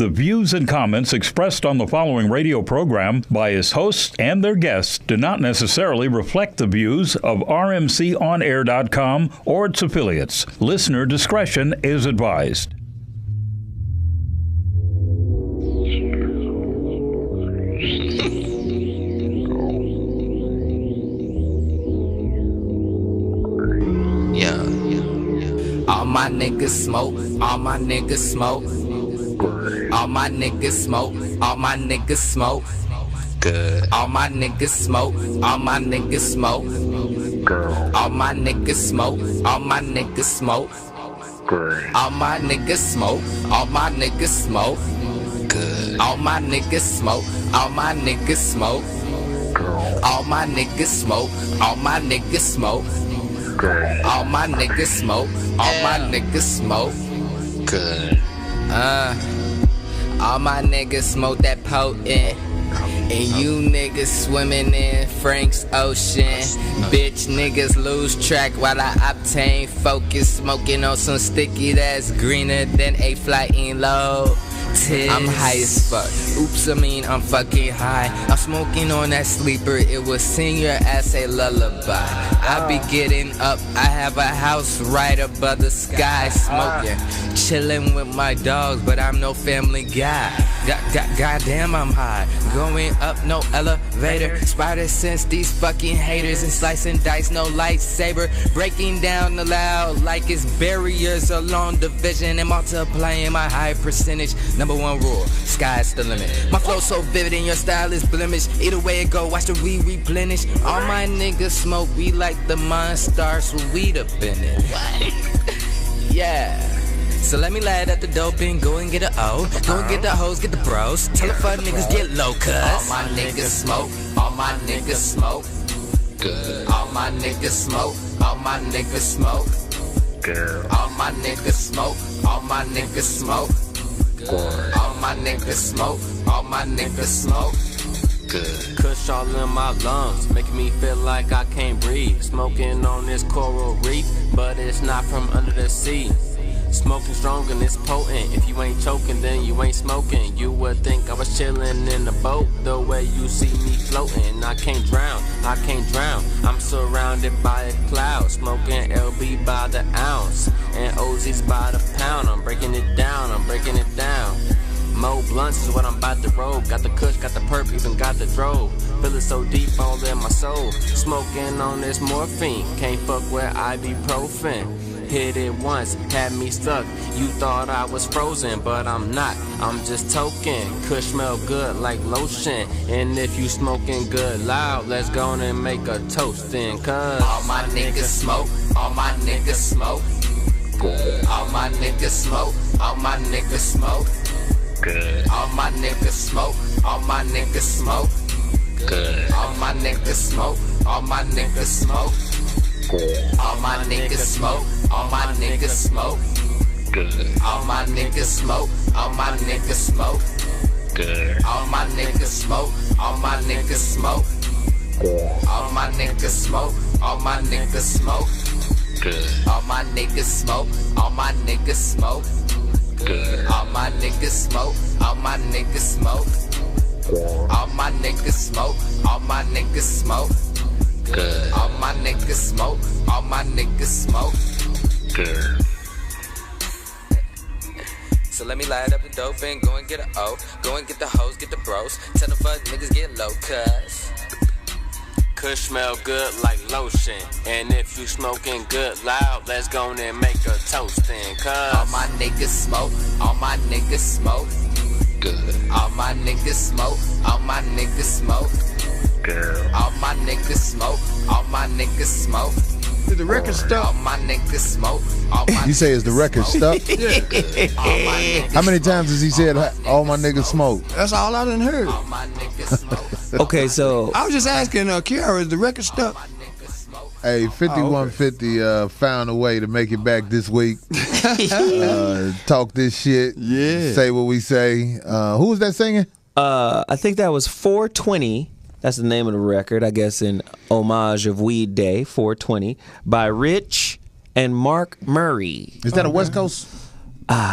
The views and comments expressed on the following radio program by its hosts and their guests do not necessarily reflect the views of rmconair.com or its affiliates. Listener discretion is advised. All my niggas smoke, all my niggas smoke. All my niggas smoke, all my niggas smoke. Good. All my niggas smoke, all my niggas smoke. All my niggas smoke, all my niggas smoke. Good. All my niggas smoke, all my niggas smoke. Good. All my niggas smoke, all my niggas smoke. All my niggas smoke, all my niggas smoke. All my niggas smoke, all my niggas smoke. Good. All my niggas smoke that potent. And you niggas swimming in Frank's Ocean. Bitch niggas lose track while I obtain focus. Smoking on some sticky that's greener than a flying low. I'm high as fuck. Oops, I mean I'm fucking high. I'm smoking on that sleeper. It will sing your ass a lullaby. I be getting up. I have a house right above the sky. Smoking, chilling with my dogs, but I'm no family guy. Goddamn, I'm high. Going up, no elevator. Spider sense these fucking haters and slicing dice, no lightsaber. Breaking down the loud like it's barriers along the vision and multiplying my high percentage. Number one rule, sky's the limit. My flow so vivid and your style is blemish. Either way it go, watch the weed replenish. All my niggas smoke weed like the monsters with weed up in it. Yeah. So let me light up the dope and go and get a O. Go and get the hoes, get the bros. Tell the fuck niggas get low, cuz. All my niggas smoke, all my niggas smoke. Good. All my niggas smoke, all my niggas smoke. Good. All my niggas smoke, all my niggas smoke. Good. All my niggas smoke, all my niggas smoke. Good. Kush all in my lungs, making me feel like I can't breathe. Smoking on this coral reef, but it's not from under the sea. Smoking strong and it's potent. If you ain't choking, then you ain't smoking. You would think I was chilling in the boat, the way you see me floating. I can't drown, I can't drown. I'm surrounded by a cloud. Smoking LB by the ounce and OZs by the pound. I'm breaking it down, I'm breaking it down. Mo blunts is what I'm about to roll. Got the kush, got the perp, even got the drove. Feeling so deep all in my soul. Smoking on this morphine, can't fuck with ibuprofen. Hit it once, had me stuck. You thought I was frozen, but I'm not. I'm just token. Kush smell good like lotion. And if you smoking good loud, let's go and make a toast then, cuz all my niggas smoke, all my niggas smoke. Good. All my niggas smoke, all my niggas smoke. Good. All my niggas smoke, all my niggas smoke. Good. All my niggas smoke, all my niggas smoke. Good. All my niggas smoke, all my niggas smoke. Good. All my niggas smoke, all my niggas smoke. Good. All my niggas smoke, all my niggas smoke. Good. All my niggas smoke, all my niggas smoke. Good. All my niggas smoke, all my niggas smoke. Good. All my niggas smoke, all my niggas smoke. Good. All my niggas smoke, all my niggas smoke. Good. All my niggas smoke, all my niggas smoke. Good. So let me light up the dope and go and get a O. Go and get the hoes, get the bros. Tell the fuck niggas get low, cuz Kush smell good like lotion. And if you smoking good loud, let's go and make a toast then, cuz all my niggas smoke, all my niggas smoke. Good. All my niggas smoke, all my niggas smoke. Girl. All my niggas smoke, all my niggas smoke. Is the record stuck? All my niggas smoke, all my You say is the record stuck? Yeah. How many times has he said all my niggas smoke? That's all I done heard. all my niggas smoke. Okay, so I was just asking, Kiara, is the record stuck? Hey, 5150 found a way to make it back this week. Talk this shit. Yeah. Say what we say. Who was that singing? I think that was 420. That's the name of the record, I guess, in homage of Weed Day, 420, by Rich and Mark Murray. Is that a West Coast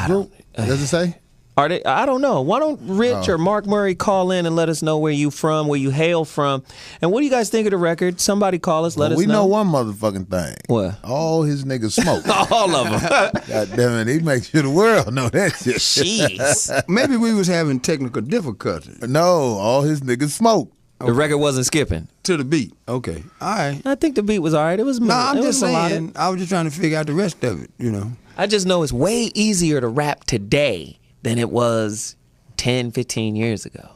group? Does it say? Are they? I don't know. Why don't Rich or Mark Murray call in and let us know where you from, where you hail from, and what do you guys think of the record? Somebody call us, let us know. We know one motherfucking thing. What? All his niggas smoke. All of them. God damn it, he makes sure the world know that shit. Jeez. Maybe we was having technical difficulties. No, all his niggas smoke. The record wasn't skipping. To the beat. Okay. All right. I think the beat was all right. It was. No, I'm it just was melodic. saying. I was just trying to figure out the rest of it. You know. I just know it's way easier to rap today than it was 10, 15 years ago.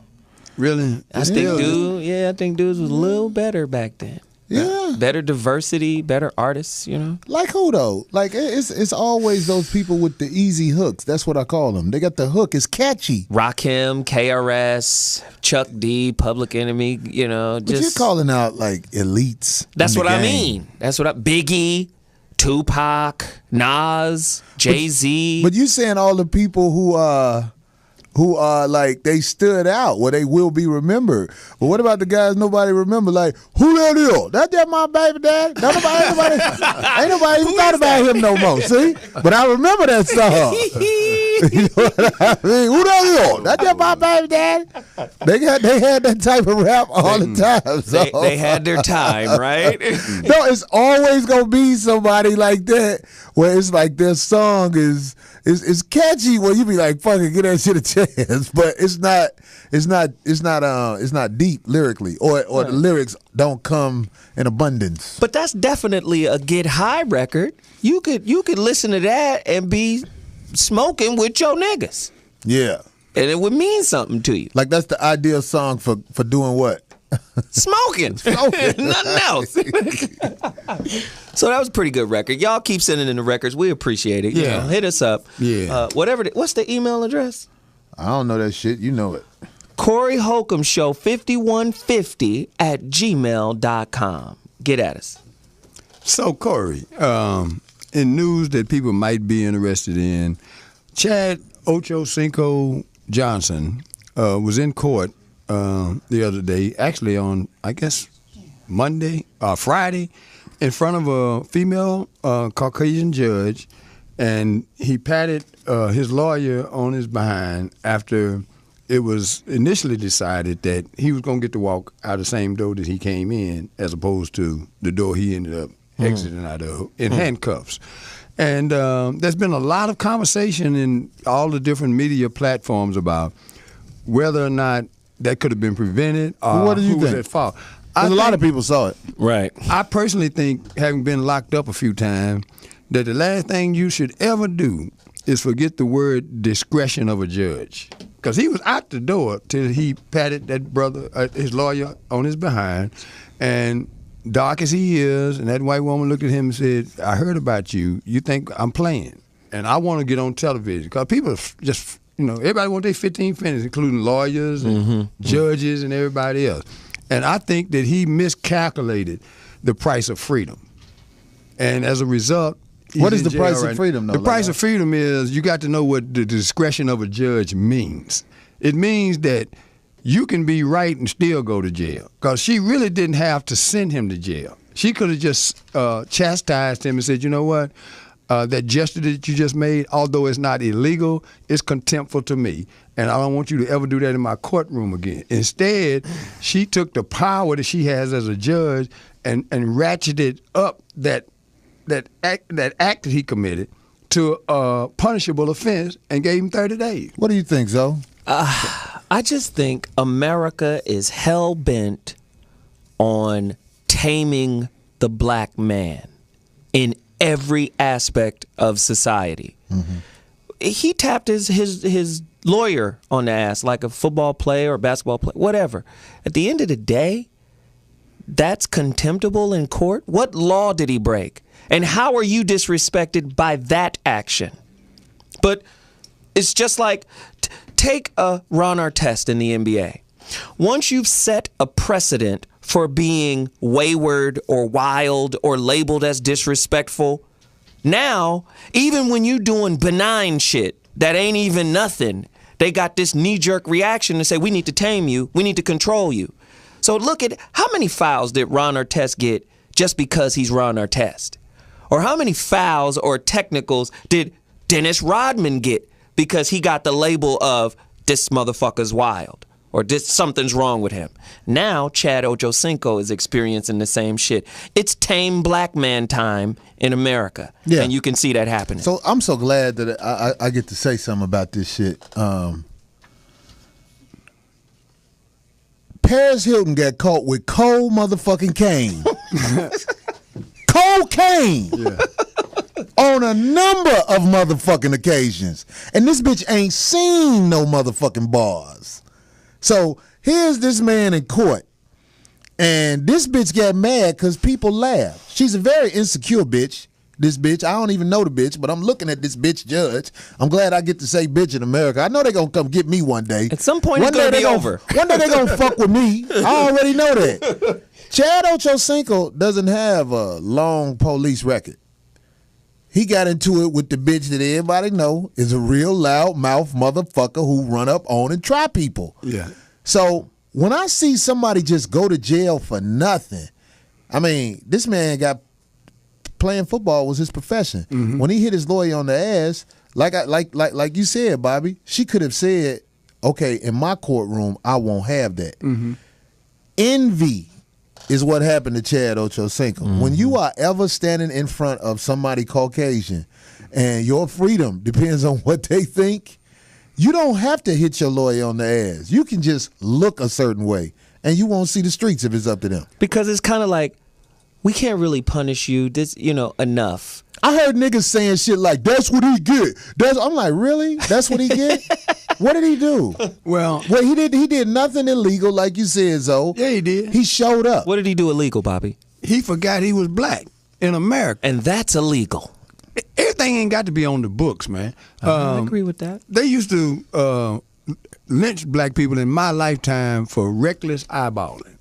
Really? I think dudes was a little better back then. Yeah. Better diversity, better artists, you know? Like who though? Like it's always those people with the easy hooks. That's what I call them. They got the hook. It's catchy. Rakim, KRS, Chuck D, Public Enemy, you know. But you're calling out like elites. That's what I mean. mean. That's what Biggie, Tupac, Nas, Jay-Z. But you saying all the people who like they stood out where they will be remembered. But what about the guys nobody remember? Like, who that is? That my baby dad? Ain't nobody even thought about him no more. See? But I remember that song. You know what I mean? Who that is? That my baby dad? They had that type of rap all the time. So. They had their time, right? No, it's always gonna be somebody like that where it's like their song is catchy where you be like, fuck it, get that shit a chance. But it's not deep lyrically. Or the lyrics don't come in abundance. But that's definitely a get high record. You could listen to that and be smoking with your niggas. Yeah. And it would mean something to you. Like that's the ideal song for doing what? Smoking. Nothing else. So that was a pretty good record. Y'all keep sending in the records. We appreciate it. You know, hit us up. Yeah. What's the email address? I don't know that shit. You know it. Corey Holcomb Show 5150 @gmail.com. Get at us. So, Corey, in news that people might be interested in, Chad Ochocinco Johnson was in court the other day, actually on, I guess, Friday, in front of a female Caucasian judge, and he patted his lawyer on his behind after it was initially decided that he was going to get to walk out the same door that he came in, as opposed to the door he ended up exiting out of in handcuffs. And there's been a lot of conversation in all the different media platforms about whether or not that could have been prevented or what do you who was think? at fault. A lot of people saw it. Right. I personally think, having been locked up a few times, that the last thing you should ever do is forget the word discretion of a judge. Because he was out the door till he patted that brother, his lawyer, on his behind. And dark as he is, and that white woman looked at him and said, I heard about you. You think I'm playing. And I want to get on television. Because people just, everybody want their 15 minutes, including lawyers and judges and everybody else. And I think that he miscalculated the price of freedom. And as a result, what is the price of freedom, though? The price of freedom is you got to know what the discretion of a judge means. It means that you can be right and still go to jail. Because she really didn't have to send him to jail. She could have just chastised him and said, you know what? That gesture that you just made, although it's not illegal, it's contemptful to me. And I don't want you to ever do that in my courtroom again. Instead, she took the power that she has as a judge and ratcheted up that act that he committed to a punishable offense and gave him 30 days. What do you think, Zoe? I just think America is hell-bent on taming the black man in every aspect of society. Mm-hmm. He tapped his lawyer on the ass like a football player or basketball player, whatever. At the end of the day, that's contemptible in court. What law did he break? And how are you disrespected by that action? But it's just like, take a Ron Artest in the NBA. Once you've set a precedent for being wayward or wild or labeled as disrespectful, now, even when you doing benign shit that ain't even nothing, they got this knee-jerk reaction to say, we need to tame you, we need to control you. So look at how many fouls did Ron Artest get just because he's Ron Artest? Or how many fouls or technicals did Dennis Rodman get because he got the label of this motherfucker's wild or this something's wrong with him. Now Chad Ochocinco is experiencing the same shit. It's tame black man time in America, and you can see that happening. So I'm so glad that I get to say something about this shit. Paris Hilton got caught with cold motherfucking cane. Cocaine. On a number of motherfucking occasions. And this bitch ain't seen no motherfucking bars. So here's this man in court. And this bitch got mad because people laugh. She's a very insecure bitch. This bitch, I don't even know the bitch, but I'm looking at this bitch judge. I'm glad I get to say bitch in America. I know they're going to come get me one day. At some point, it's going to be over. One day they're going to fuck with me. I already know that. Chad Ochocinco doesn't have a long police record. He got into it with the bitch that everybody know is a real loud mouth motherfucker who run up on and try people. Yeah. So when I see somebody just go to jail for nothing, I mean, this man got playing football was his profession. Mm-hmm. When he hit his lawyer on the ass, like you said, Bobby, she could have said, okay, in my courtroom, I won't have that. Mm-hmm. Envy is what happened to Chad Ochocinco. Mm-hmm. When you are ever standing in front of somebody Caucasian and your freedom depends on what they think, you don't have to hit your lawyer on the ass. You can just look a certain way and you won't see the streets if it's up to them. Because it's kind of like, we can't really punish you, this, enough. I heard niggas saying shit like, that's what he get. I'm like, really? That's what he get? What did he do? Well, he did nothing illegal, like you said, Zoe. Yeah, he did. He showed up. What did he do illegal, Bobby? He forgot he was black in America. And that's illegal. Everything ain't got to be on the books, man. I agree with that. They used to lynch black people in my lifetime for reckless eyeballing.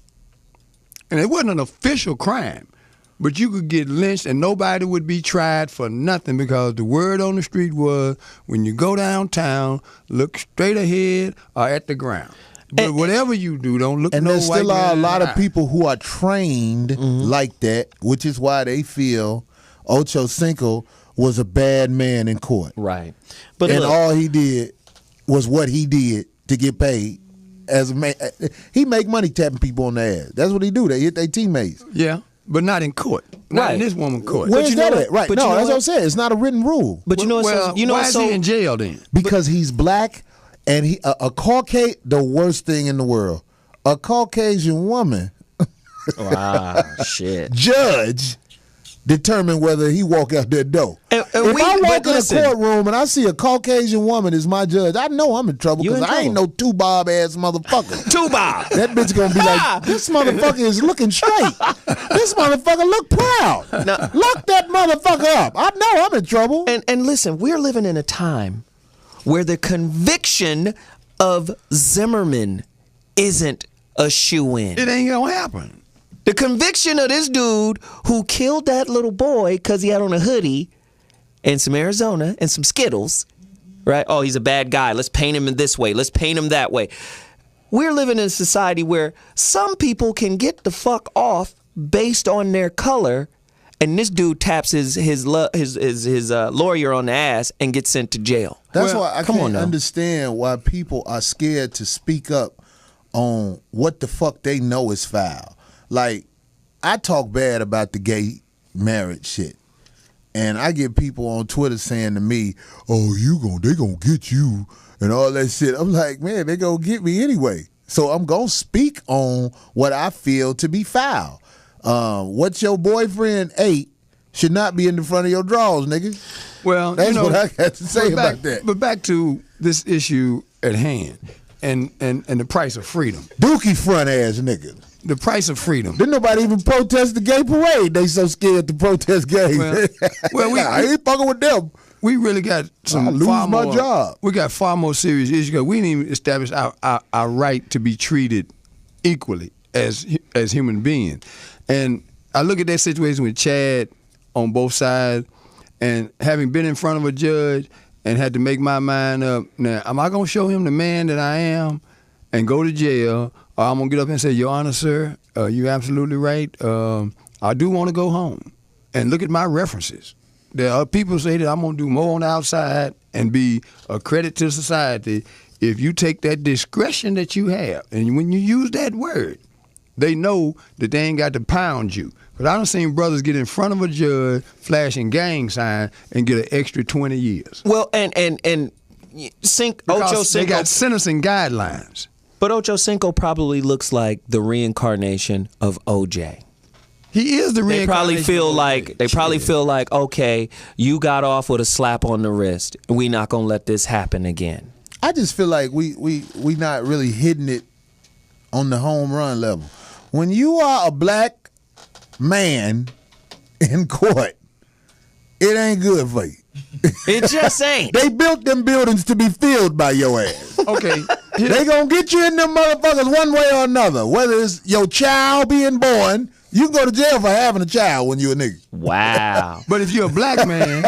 And it wasn't an official crime. But you could get lynched and nobody would be tried for nothing because the word on the street was when you go downtown, look straight ahead or at the ground. But whatever you do, don't look no white man. And there still are a lot of people who are trained like that, which is why they feel Ochocinco was a bad man in court. Right. But all he did was what he did to get paid. As a man, he make money tapping people on the ass. That's what he do. They hit their teammates. Yeah. But not in court. Not in this woman's court. Where's that at? Right. No, that's what I'm saying. It's not a written rule. But why is he in jail then? Because he's black and he a Caucasian, the worst thing in the world. A Caucasian woman. Shit. Judge determine whether he walk out that door. If I walk in a courtroom and I see a Caucasian woman as my judge, I know I'm in trouble because I ain't no two-bob ass motherfucker. Two-bob. That bitch gonna be like, this motherfucker is looking straight. This motherfucker look proud. Now, lock that motherfucker up. I know I'm in trouble. And listen, we're living in a time where the conviction of Zimmerman isn't a shoo-in. It ain't gonna happen. The conviction of this dude who killed that little boy because he had on a hoodie and some Arizona and some Skittles, right? Oh, he's a bad guy. Let's paint him in this way. Let's paint him that way. We're living in a society where some people can get the fuck off based on their color, and this dude taps his lawyer on the ass and gets sent to jail. That's why I can't understand why people are scared to speak up on what the fuck they know is foul. Like, I talk bad about the gay marriage shit. And I get people on Twitter saying to me, oh, they gonna get you and all that shit. I'm like, man, they gonna get me anyway. So I'm gonna speak on what I feel to be foul. What your boyfriend ate should not be in the front of your drawers, nigga. Well, that's what I got to say about that. But back to this issue at hand and the price of freedom. Dookie front ass nigga. The price of freedom. Didn't nobody even protest the gay parade. They so scared to protest gays. Well, I ain't fucking with them. We really got some job. We got far more serious issues. We didn't even establish our right to be treated equally as human beings. And I look at that situation with Chad on both sides, and having been in front of a judge and had to make my mind up. Now, am I going to show him the man that I am and go to jail? Or I'm going to get up and say, Your Honor, sir, you're absolutely right. I do want to go home. And look at my references. There are people say that I'm going to do more on the outside and be a credit to society if you take that discretion that you have, and when you use that word, they know that they ain't got to pound you. But I done seen brothers get in front of a judge, flashing gang sign, and get an extra 20 years. Well, and Ocho Cinco, they got sentencing guidelines. But Ocho Cinco probably looks like the reincarnation of OJ. He is the They probably reincarnation. feel like, okay, you got off with a slap on the wrist. We not gonna let this happen again. I just feel like we not really hitting it on the home run level. When you are a black man in court, it ain't good for you. It just ain't. They built them buildings to be filled by your ass. Okay. They gonna get you in them motherfuckers one way or another. Whether it's your child being born, you can go to jail for having a child when you a nigga. Wow. But if you're a black man,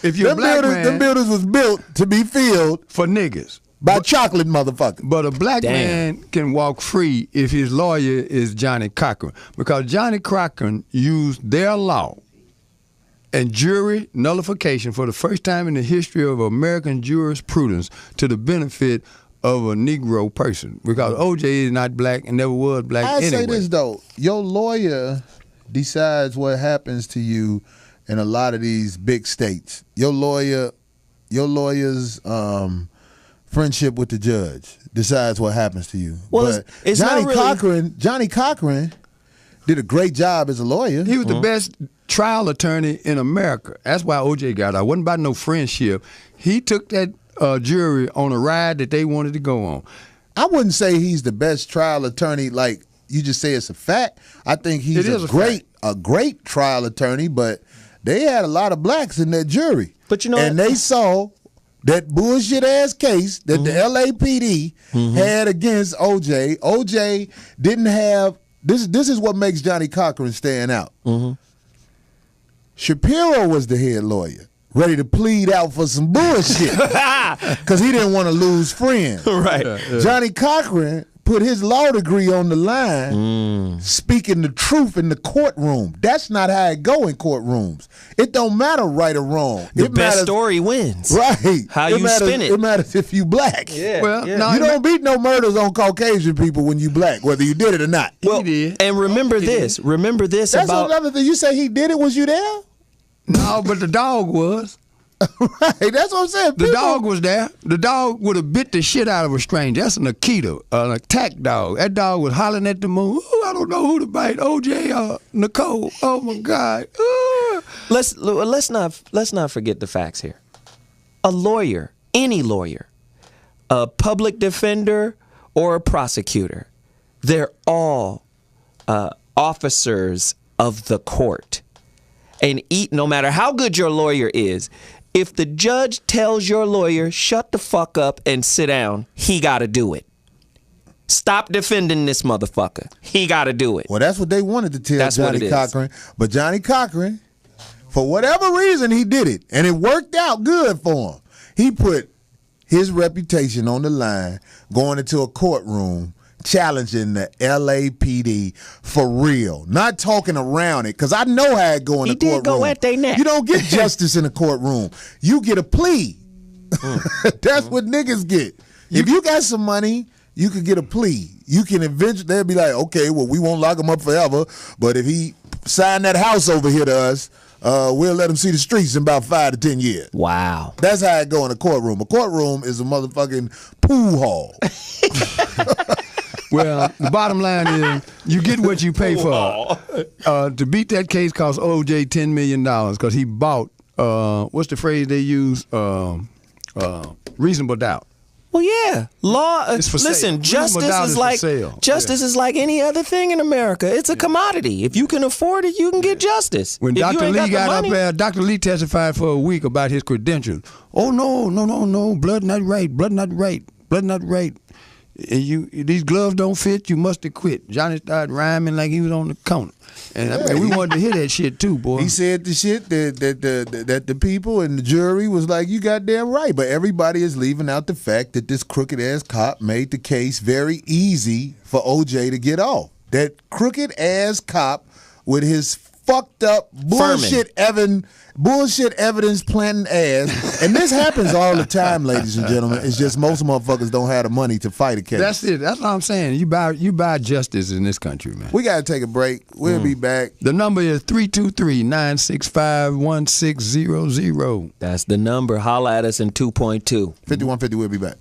Them buildings was built to be filled for niggas. by chocolate motherfuckers. But a black Damn. man can walk free if his lawyer is Johnny Cochran. Because Johnny Cochran used their law and jury nullification for the first time in the history of American jurisprudence to the benefit of a Negro person. Because OJ is not black and never was black I anyway. say this though, your lawyer decides what happens to you in a lot of these big states. Your lawyer's friendship with the judge decides what happens to you. Well, but it's not really- Johnny Cochran did a great job as a lawyer. He was the best trial attorney in America. That's why OJ got out. It wasn't about no friendship. He took that jury on a ride that they wanted to go on. I wouldn't say he's the best trial attorney like you just say it's a fact. I think he's It is a a great trial attorney, but they had a lot of blacks in that jury. But you know and what? they saw that bullshit ass case that the LAPD had against OJ. OJ didn't have this is what makes Johnny Cochran stand out. Shapiro was the head lawyer, ready to plead out for some bullshit because he didn't want to lose friends. Right. Johnny Cochran put his law degree on the line, speaking the truth in the courtroom. That's not how it go in courtrooms. It don't matter right or wrong. The it best matters, story wins. right? How it you matters, spin it. It matters if you black. Well, no, You don't beat no murders on Caucasian people when you black, whether you did it or not. Well, did. and remember this. Remember this That's about another thing. You say he did it. Was you there? No, but the dog was. Right. That's what I'm saying. The People- dog was there. The dog would have bit the shit out of a stranger. That's an Akita, an attack dog. That dog was hollering at the moon. Ooh, I don't know who to bite. OJ or Nicole. Oh my God. Ooh. let's not forget the facts here. A lawyer, any lawyer, a public defender or a prosecutor, they're all officers of the court. And no matter how good your lawyer is, if the judge tells your lawyer, shut the fuck up and sit down, he got to do it. Stop defending this motherfucker. He got to do it. Well, that's what they wanted to tell That's what Johnny it is. Cochran. But Johnny Cochran, for whatever reason, he did it. And it worked out good for him. He put his reputation on the line going into a courtroom challenging the LAPD for real. Not talking around it, because I know how it go in He a courtroom. did go at they neck. You don't get justice in a courtroom. You get a plea. That's what niggas get. If you got some money, you could get a plea. You can eventually, they'll be like, okay, well, we won't lock him up forever, but if he signed that house over here to us, we'll let him see the streets in about 5 to 10 years. Wow. That's how it go in a courtroom. A courtroom is a motherfucking pool hall. Well, the bottom line is you get what you pay for. To beat that case cost OJ $10 million because he bought, what's the phrase they use? Reasonable doubt. Well, yeah. Law. It's for Listen, sale. justice Reasonable doubt is is for like sale. justice is like any other thing in America. It's a commodity. If you can afford it, you can get justice. When If you Dr. ain't Lee the got money- up there, Dr. Lee testified for a week about his credentials. Oh, no, blood not right, blood not right, blood not right. And these gloves don't fit, you must have quit. Johnny started rhyming like he was on the counter. And we wanted to hear that shit too, boy. He said the shit that the people and the jury was like, you goddamn right. But everybody is leaving out the fact that this crooked ass cop made the case very easy for OJ to get off. That crooked ass cop with his fucked up, bullshit evidence planting ass. And this happens all the time, ladies and gentlemen. It's just most motherfuckers don't have the money to fight a case. That's it. That's what I'm saying. You buy justice in this country, man. We got to take a break. We'll be back. The number is 323-965-1600. That's the number. Holla at us in 2.2. 5150, we'll be back.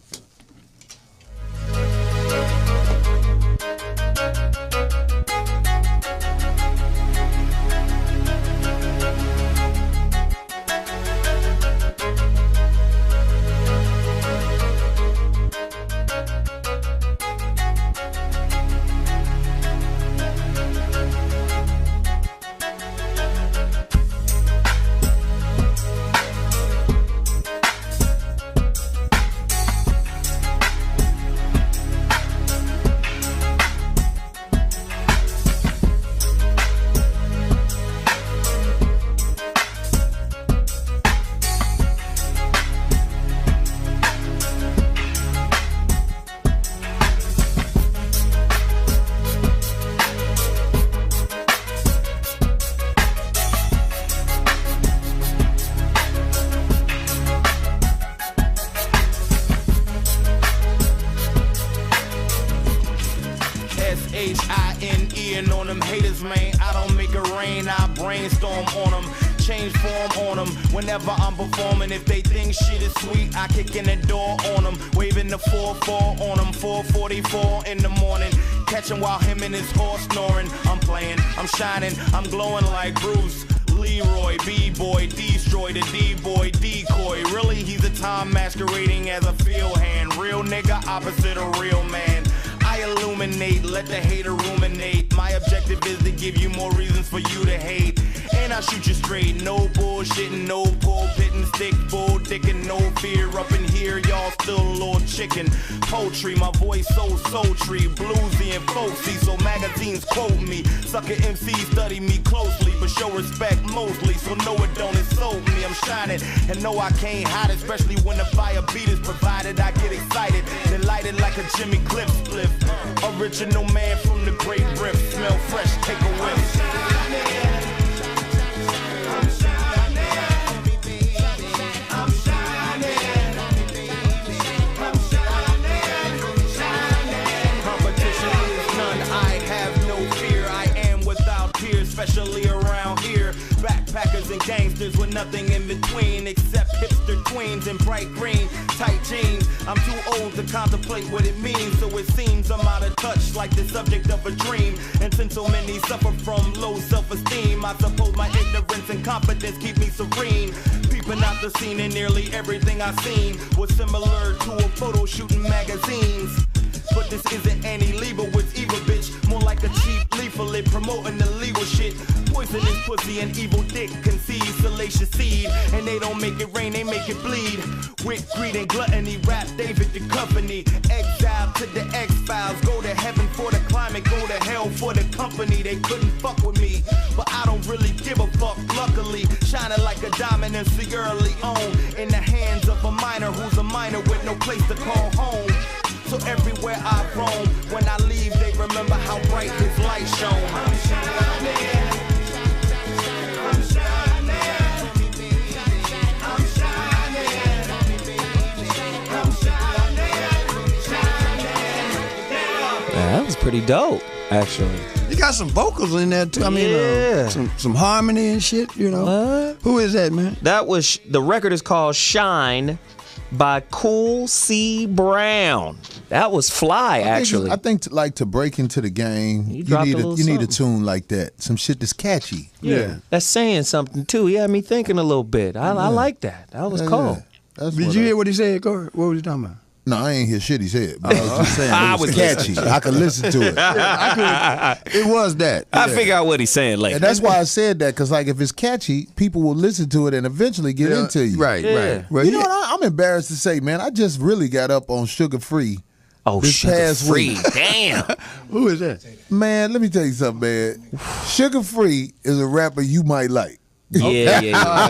S-H-I-N-E and on them haters, man, I don't make it rain, I brainstorm on them, change form on them, whenever I'm performing, if they think shit is sweet, I kick in the door on them, waving the 4-4 on them, 4:44 in the morning, catch him while him and his horse snoring, I'm playing, I'm shining, I'm glowing like Bruce, Leroy, B-boy, destroy the D-boy, decoy, really he's a time masquerading as a field hand, real nigga opposite a real man, I illuminate, let the hater ruminate. My objective is to give you more reasons for you to hate. And I shoot you straight, no bullshitting, no pulpitting, stick bull dicking, no fear up in here, y'all still a little chicken. Poetry, my voice so sultry, bluesy and folksy, so magazines quote me. Sucker MCs study me closely, but show respect mostly, so no it don't insult me. I'm shining, and no I can't hide it, especially when the fire beat is provided. I get excited, then light it like a Jimmy Cliff spliff. Original man from the Great Rift, smell fresh, take a whiff. Especially around here, backpackers and gangsters with nothing in between except hipster queens in bright green, tight jeans. I'm too old to contemplate what it means, so it seems I'm out of touch like the subject of a dream. And since so many suffer from low self-esteem, I suppose my ignorance and confidence keep me serene. Peeping out the scene and nearly everything I've seen was similar to a photo shoot in magazines. But this isn't any legal, it's evil, bitch. More like a cheap leaflet promoting illegal shit. Poisonous pussy and evil dick conceive salacious seed. And they don't make it rain, they make it bleed. With greed and gluttony, rap David the company. Exile to the X-Files, go to heaven for the climate, go to hell for the company. They couldn't fuck with me, but I don't really give a fuck, luckily. Shining like a diamond in Sierra Leone, in the hands of a minor who's a minor with no place to call home. So everywhere I roam, when I leave, they remember how bright his light shone. I'm shining, I'm shining, I'm shining, I'm shining. That was pretty dope, actually. You got some vocals in there too. I mean, Yeah. some harmony and shit. You know, What? Who is that, man? That was the record is called Shine by Cool C Brown. That was fly, actually. I think to break into the game, You you dropped need a little you need a something. tune like that. Some shit that's catchy. Yeah. That's saying something too. He had me thinking a little bit. I like that. That was cool. That's Did what you hear what he said, Corey? What was he talking about? No, I ain't hear shit he said. But I was just saying I it was was catchy. I could listen to it. It was that. I figure out what he's saying later. And that's why I said that, because like if it's catchy, people will listen to it and eventually get into you. Right, Yeah. right. Well, You know what? I'm embarrassed to say, man, I just really got up on Sugar Free. Oh, this Sugar past Free. week. Damn. who is that? Man, let me tell you something, man. Sugar Free is a rapper you might like. Yeah.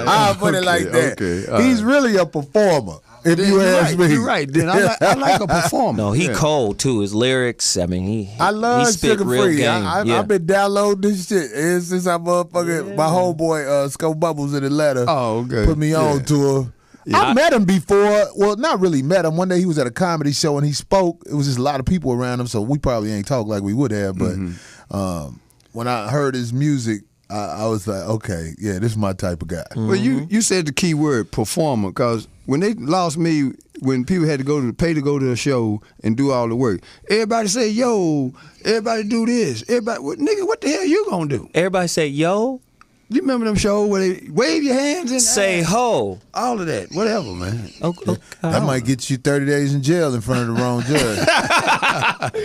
I'll put it like that. okay, all He's really a performer. If Then you you're ask right, me. you're right. Then I like a performer. No, he Yeah. cold too. His lyrics, I mean, I love he spit Sugar real Free. game. I've been downloading this shit since I motherfucking my homeboy Scope Bubbles in Atlanta. Oh, okay. Put me on to her. I met him before. Well, not really met him. One day he was at a comedy show and he spoke. It was just a lot of people around him, so we probably ain't talked like we would have. But when I heard his music, I was like, okay, yeah, this is my type of guy. Well, you said the key word performer, because when they lost me, when people had to pay to go to a show and do all the work, everybody say, "Yo," everybody do this. Everybody, nigga, what the hell you gonna do? Everybody say, yo, You remember them shows where they wave your hands and say ho. all of that, whatever, man. Okay. That might get you 30 days in jail in front of the wrong judge.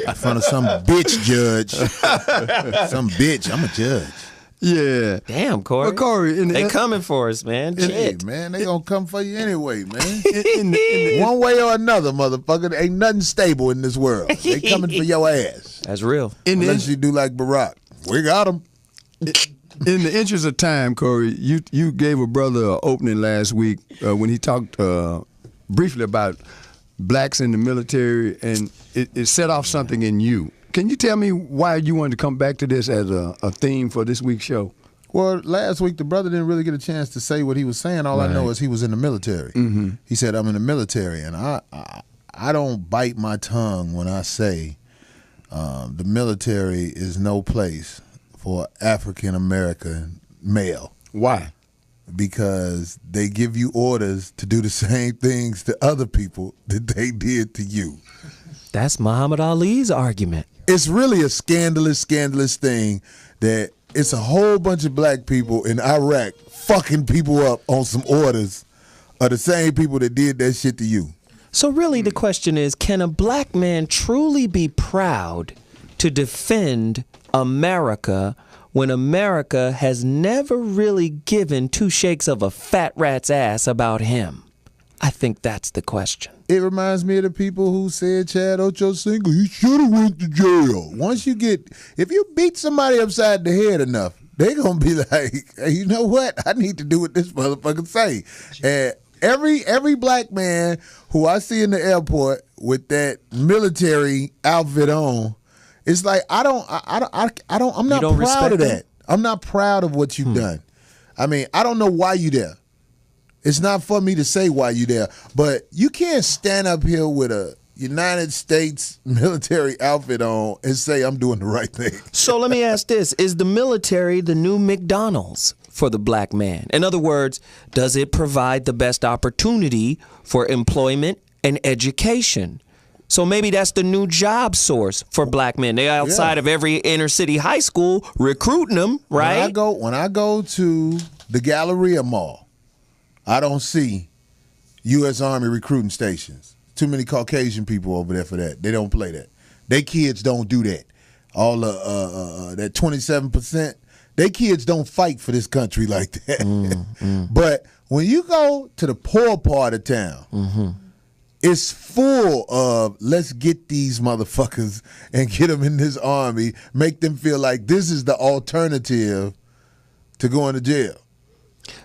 In front of some bitch judge. Some bitch. I'm a judge. Yeah. Damn, Corey. Well, Corey, They coming for us, man. Hey, Shit. man, they gonna come for you anyway, man. in the One way or another, motherfucker. Ain't nothing stable in this world. They coming for your ass. That's real. Unless you do like Barack. We got him. In the interest of time, Corey, you gave a brother an opening last week when he talked briefly about blacks in the military, and it set off something in you. Can you tell me why you wanted to come back to this as a theme for this week's show? Well, last week the brother didn't really get a chance to say what he was saying. All I know is he was in the military. Mm-hmm. He said, "I'm in the military," and I don't bite my tongue when I say the military is no place for African American male. Why? Because they give you orders to do the same things to other people that they did to you. That's Muhammad Ali's argument. It's really a scandalous thing that it's a whole bunch of black people in Iraq fucking people up on some orders of the same people that did that shit to you. So really the question is, can a black man truly be proud to defend America when America has never really given two shakes of a fat rat's ass about him? I think that's the question. It reminds me of the people who said Chad Ochocinco, he should have went to jail. If you beat somebody upside the head enough, they gonna be like, hey, you know what? I need to do what this motherfucker say. And every black man who I see in the airport with that military outfit on, it's like I'm not proud of that. I'm not proud of what you've done. I mean, I don't know why you there. It's not for me to say why you there, but you can't stand up here with a United States military outfit on and say I'm doing the right thing. So let me ask this. Is the military the new McDonald's for the black man? In other words, does it provide the best opportunity for employment and education? So maybe that's the new job source for black men. They're outside of every inner city high school recruiting them, right? When I go to the Galleria Mall, I don't see U.S. Army recruiting stations. Too many Caucasian people over there for that. They don't play that. They kids don't do that. All that 27%, they kids don't fight for this country like that. But when you go to the poor part of town, it's full of let's get these motherfuckers and get them in this army, make them feel like this is the alternative to going to jail.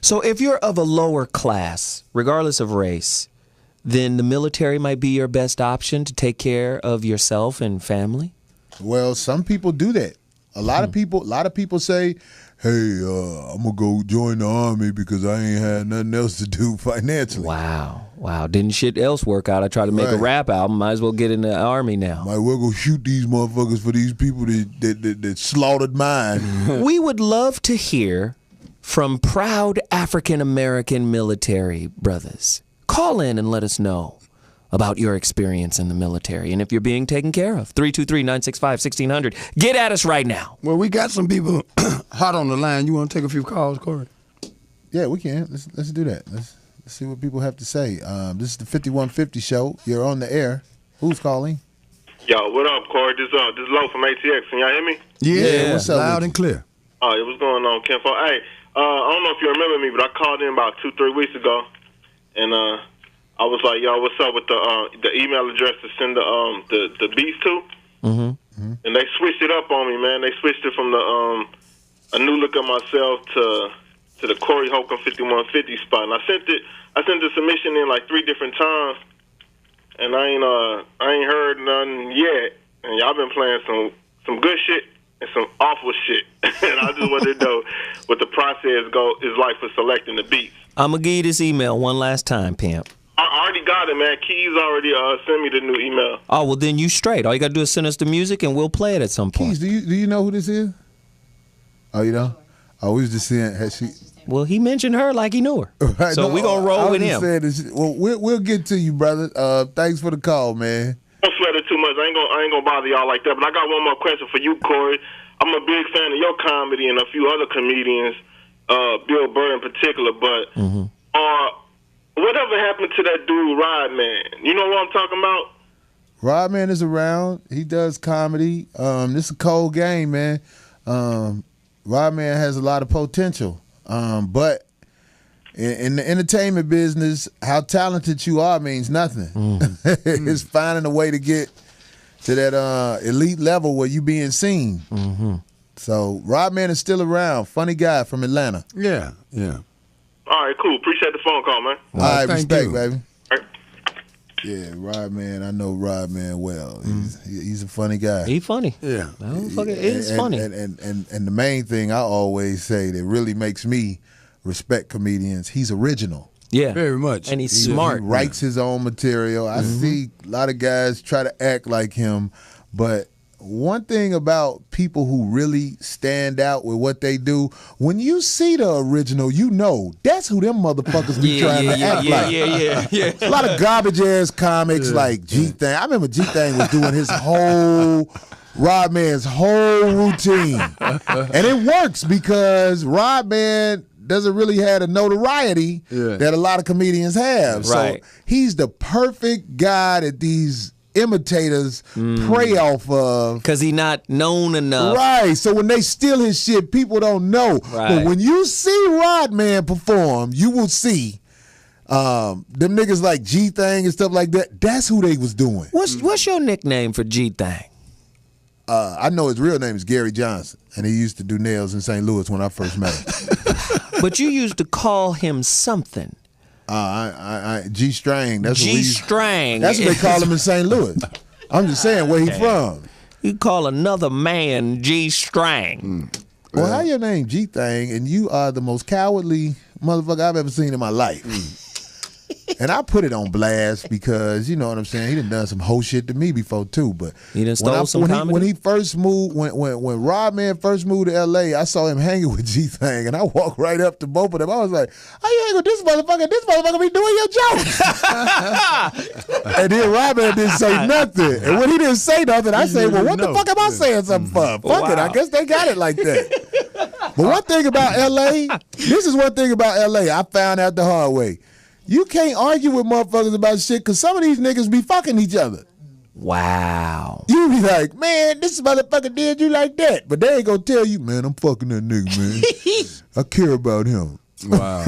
So if you're of a lower class, regardless of race, then the military might be your best option to take care of yourself and family? Well, some people do that. A lot of people say, hey, I'm going to go join the army because I ain't had nothing else to do financially. Wow. Didn't shit else work out? I tried to make a rap album. Might as well get in the army now. Might well go shoot these motherfuckers for these people that slaughtered mine. We would love to hear from proud African-American military brothers. Call in and let us know about your experience in the military and if you're being taken care of. 323-965-1600. Get at us right now. Well, we got some people hot on the line. You want to take a few calls, Corey? Yeah, we can. Let's do that. Let's see what people have to say. This is the 5150 show. You're on the air. Who's calling? Yo, what up, Corey? This is Lo from ATX. Can y'all hear me? Yeah, what's up, loud with and clear. Oh, what's going on, Ken? Hey, I don't know if you remember me, but I called in about 2-3 weeks ago, and I was like, "Yo, what's up with the email address to send the beats to?" And they switched it up on me, man. They switched it from the a new look of myself to to the Corey Holcomb 5150 spot. And I sent the submission in like 3 different times, and I ain't heard none yet. And y'all been playing some good shit and some awful shit. And I just wanted to know what the process is like for selecting the beats. I'm going to give you this email one last time, Pimp. I already got it, man. Keys already sent me the new email. Oh, well, then you straight. All you got to do is send us the music, and we'll play it at some point. Keys, do you know who this is? Oh, you know? Oh, we was just saying, has she... Well, he mentioned her like he knew her. Right, so we're going to roll with him. Well, we'll get to you, brother. Thanks for the call, man. Don't sweat it too much. I ain't gonna bother y'all like that. But I got one more question for you, Corey. I'm a big fan of your comedy and a few other comedians, Bill Burr in particular. But whatever happened to that dude, Rodman? You know what I'm talking about? Rodman is around. He does comedy. This is a cold game, man. Rodman has a lot of potential. But in the entertainment business, how talented you are means nothing. It's finding a way to get to that elite level where you being seen. So Rodman is still around. Funny guy from Atlanta. Yeah. All right, cool. Appreciate the phone call, man. All right, thank respect, you. baby. All right. Yeah, Rodman. I know Rodman well. He's a funny guy. He funny. Yeah. It's funny. And the main thing I always say that really makes me respect comedians, he's original. Yeah. Very much. And he's smart. He writes his own material. I see a lot of guys try to act like him, but one thing about people who really stand out with what they do, when you see the original, you know that's who them motherfuckers be trying to act like. Yeah. A lot of garbage ass comics like G-Thang. I remember G-Thang was doing his whole Rodman's whole routine. And it works because Rodman doesn't really have the notoriety that a lot of comedians have. Right. So he's the perfect guy that these imitators prey off of. Because he not known enough. Right. So when they steal his shit, people don't know. Right. But when you see Rodman perform, you will see them niggas like G-Thang and stuff like that. That's who they was doing. What's your nickname for G-Thang? I know his real name is Gary Johnson, and he used to do nails in St. Louis when I first met him. But you used to call him something. G-Strang. G-Strang. That's what they call him in St. Louis. I'm just saying where he from. You call another man G-Strang. Well, how your name G-Thang, and you are the most cowardly motherfucker I've ever seen in my life. And I put it on blast because, you know what I'm saying, he done some whole shit to me before too. But he done stole some comedy? When he first moved, when Rodman first moved to LA, I saw him hanging with G-Thang, and I walked right up to both of them. I was like, how you hang with this motherfucker? This motherfucker be doing your jokes. And then Rodman didn't say nothing. And when he didn't say nothing, I said, well, what the fuck am I saying something for? Fuck it, I guess they got it like that. But one thing about LA, this is one thing about LA I found out the hard way. You can't argue with motherfuckers about shit because some of these niggas be fucking each other. Wow. You be like, man, this motherfucker did you like that. But they ain't gonna tell you, man, I'm fucking that nigga, man. I care about him. Wow.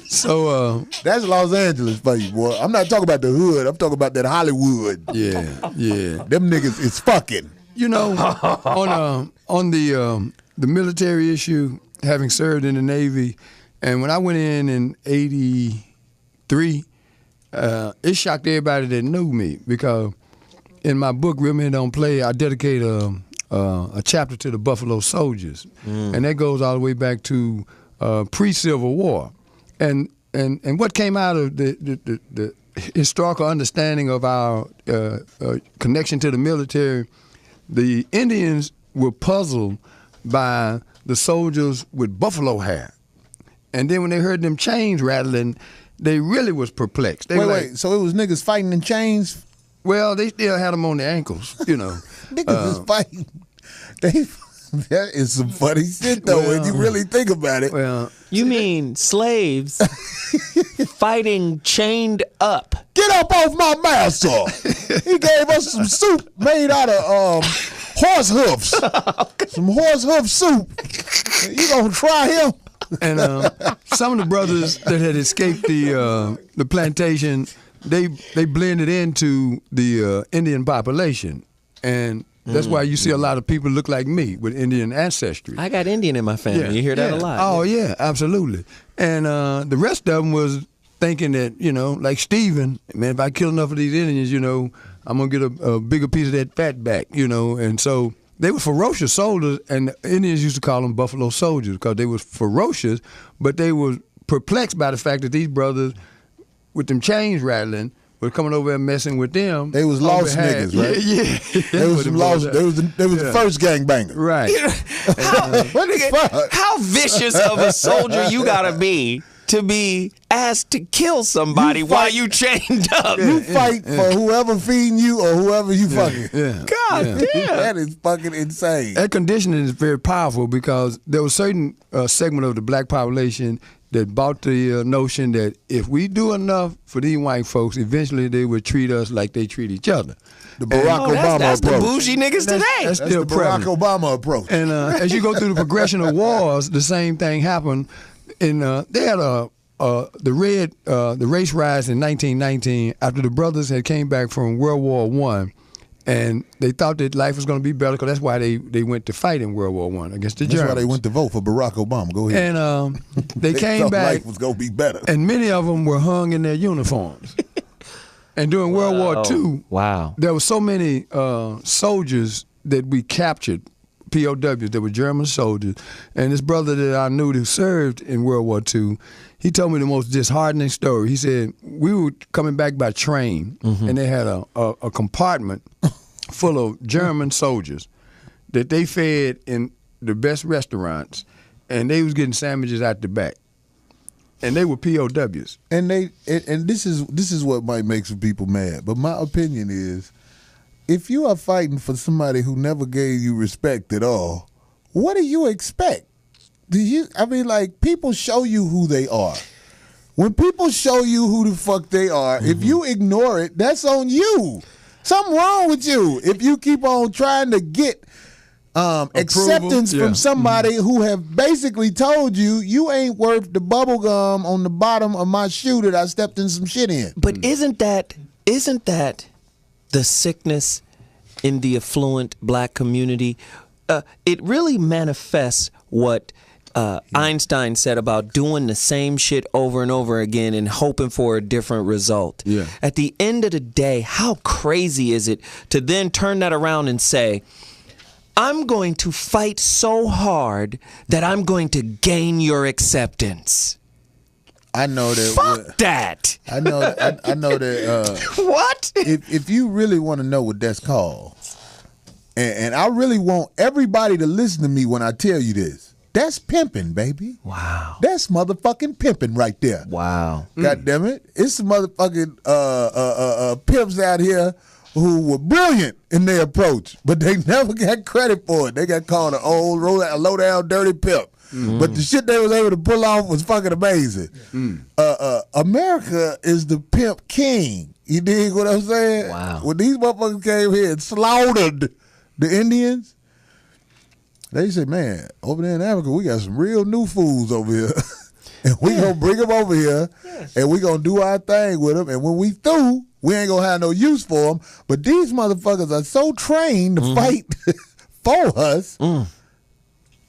So that's Los Angeles for you, boy. I'm not talking about the hood. I'm talking about that Hollywood. yeah. Them niggas is fucking. You know, on the military issue, having served in the Navy, and when I went in '83, it shocked everybody that knew me because in my book, Real Men Don't Play, I dedicate a chapter to the Buffalo Soldiers, and that goes all the way back to pre-Civil War, and what came out of the historical understanding of our connection to the military, the Indians were puzzled by the soldiers with buffalo hair. And then when they heard them chains rattling, they really was perplexed. Wait, so it was niggas fighting in chains? Well, they still had them on their ankles, you know. Niggas was fighting. That is some funny shit, though, when you really think about it. Well, you mean slaves fighting chained up? Get up off my master! He gave us some soup made out of horse hoofs. Some horse hoof soup. You gonna try him? And some of the brothers that had escaped the plantation, they blended into the Indian population, and That's why you see a lot of people look like me with Indian ancestry. I got Indian in my family. You hear that a lot. Oh, yeah, absolutely. And the rest of them was thinking that, like Stephen, man, if I kill enough of these Indians, I'm going to get a bigger piece of that fat back, And so they were ferocious soldiers, and the Indians used to call them buffalo soldiers because they were ferocious, but they were perplexed by the fact that these brothers, with them chains rattling, were coming over and messing with them. They was lost niggas, right? Yeah. They was some lost. They was the first gangbanger. Right. How vicious of a soldier you gotta be to be asked to kill somebody while you chained up? You fight for whoever feeding you or whoever you fucking. Yeah. God damn. That is fucking insane. That conditioning is very powerful because there was a certain segment of the black population that bought the notion that if we do enough for these white folks, eventually they would treat us like they treat each other. The Barack Obama that's approach. the bougie niggas today. That's That's still the Barack prevalent. Obama approach. And as you go through the progression of wars, the same thing happened. And they had the race riots in 1919 after the brothers had came back from World War I, and they thought that life was going to be better because that's why they went to fight in World War I against the That's Germans. why they went to vote for Barack Obama. Go ahead. And they came thought back, life was gonna be better. and many of them were hung in their uniforms. And during World War II, there were so many soldiers that we captured, POWs, that were German soldiers. And this brother that I knew that served in World War II, he told me the most disheartening story. He said, we were coming back by train, and they had a compartment full of German soldiers that they fed in the best restaurants, and they was getting sandwiches out the back. And they were POWs. And this is what might make some people mad. But my opinion is, if you are fighting for somebody who never gave you respect at all, what do you expect? People show you who they are. When people show you who the fuck they are, if you ignore it, that's on you. Something wrong with you if you keep on trying to get acceptance from somebody who have basically told you you ain't worth the bubble gum on the bottom of my shoe that I stepped in some shit in. But isn't that the sickness in the affluent black community? It really manifests what Einstein said about doing the same shit over and over again and hoping for a different result. Yeah. At the end of the day, how crazy is it to then turn that around and say, I'm going to fight so hard that I'm going to gain your acceptance? I know that. Fuck that. I know that. What? If you really want to know what that's called, and I really want everybody to listen to me when I tell you this, that's pimping, baby. Wow. That's motherfucking pimping right there. Wow. God damn it. It's some motherfucking pimps out here who were brilliant in their approach, but they never got credit for it. They got called an old, low down, dirty pimp. But the shit they was able to pull off was fucking amazing. America is the pimp king. You dig what I'm saying? Wow. When these motherfuckers came here and slaughtered the Indians, they said, man, over there in Africa, we got some real new fools over here. And we gonna bring them over here, and we gonna do our thing with them. And when we through, we ain't gonna have no use for them. But these motherfuckers are so trained to fight for us.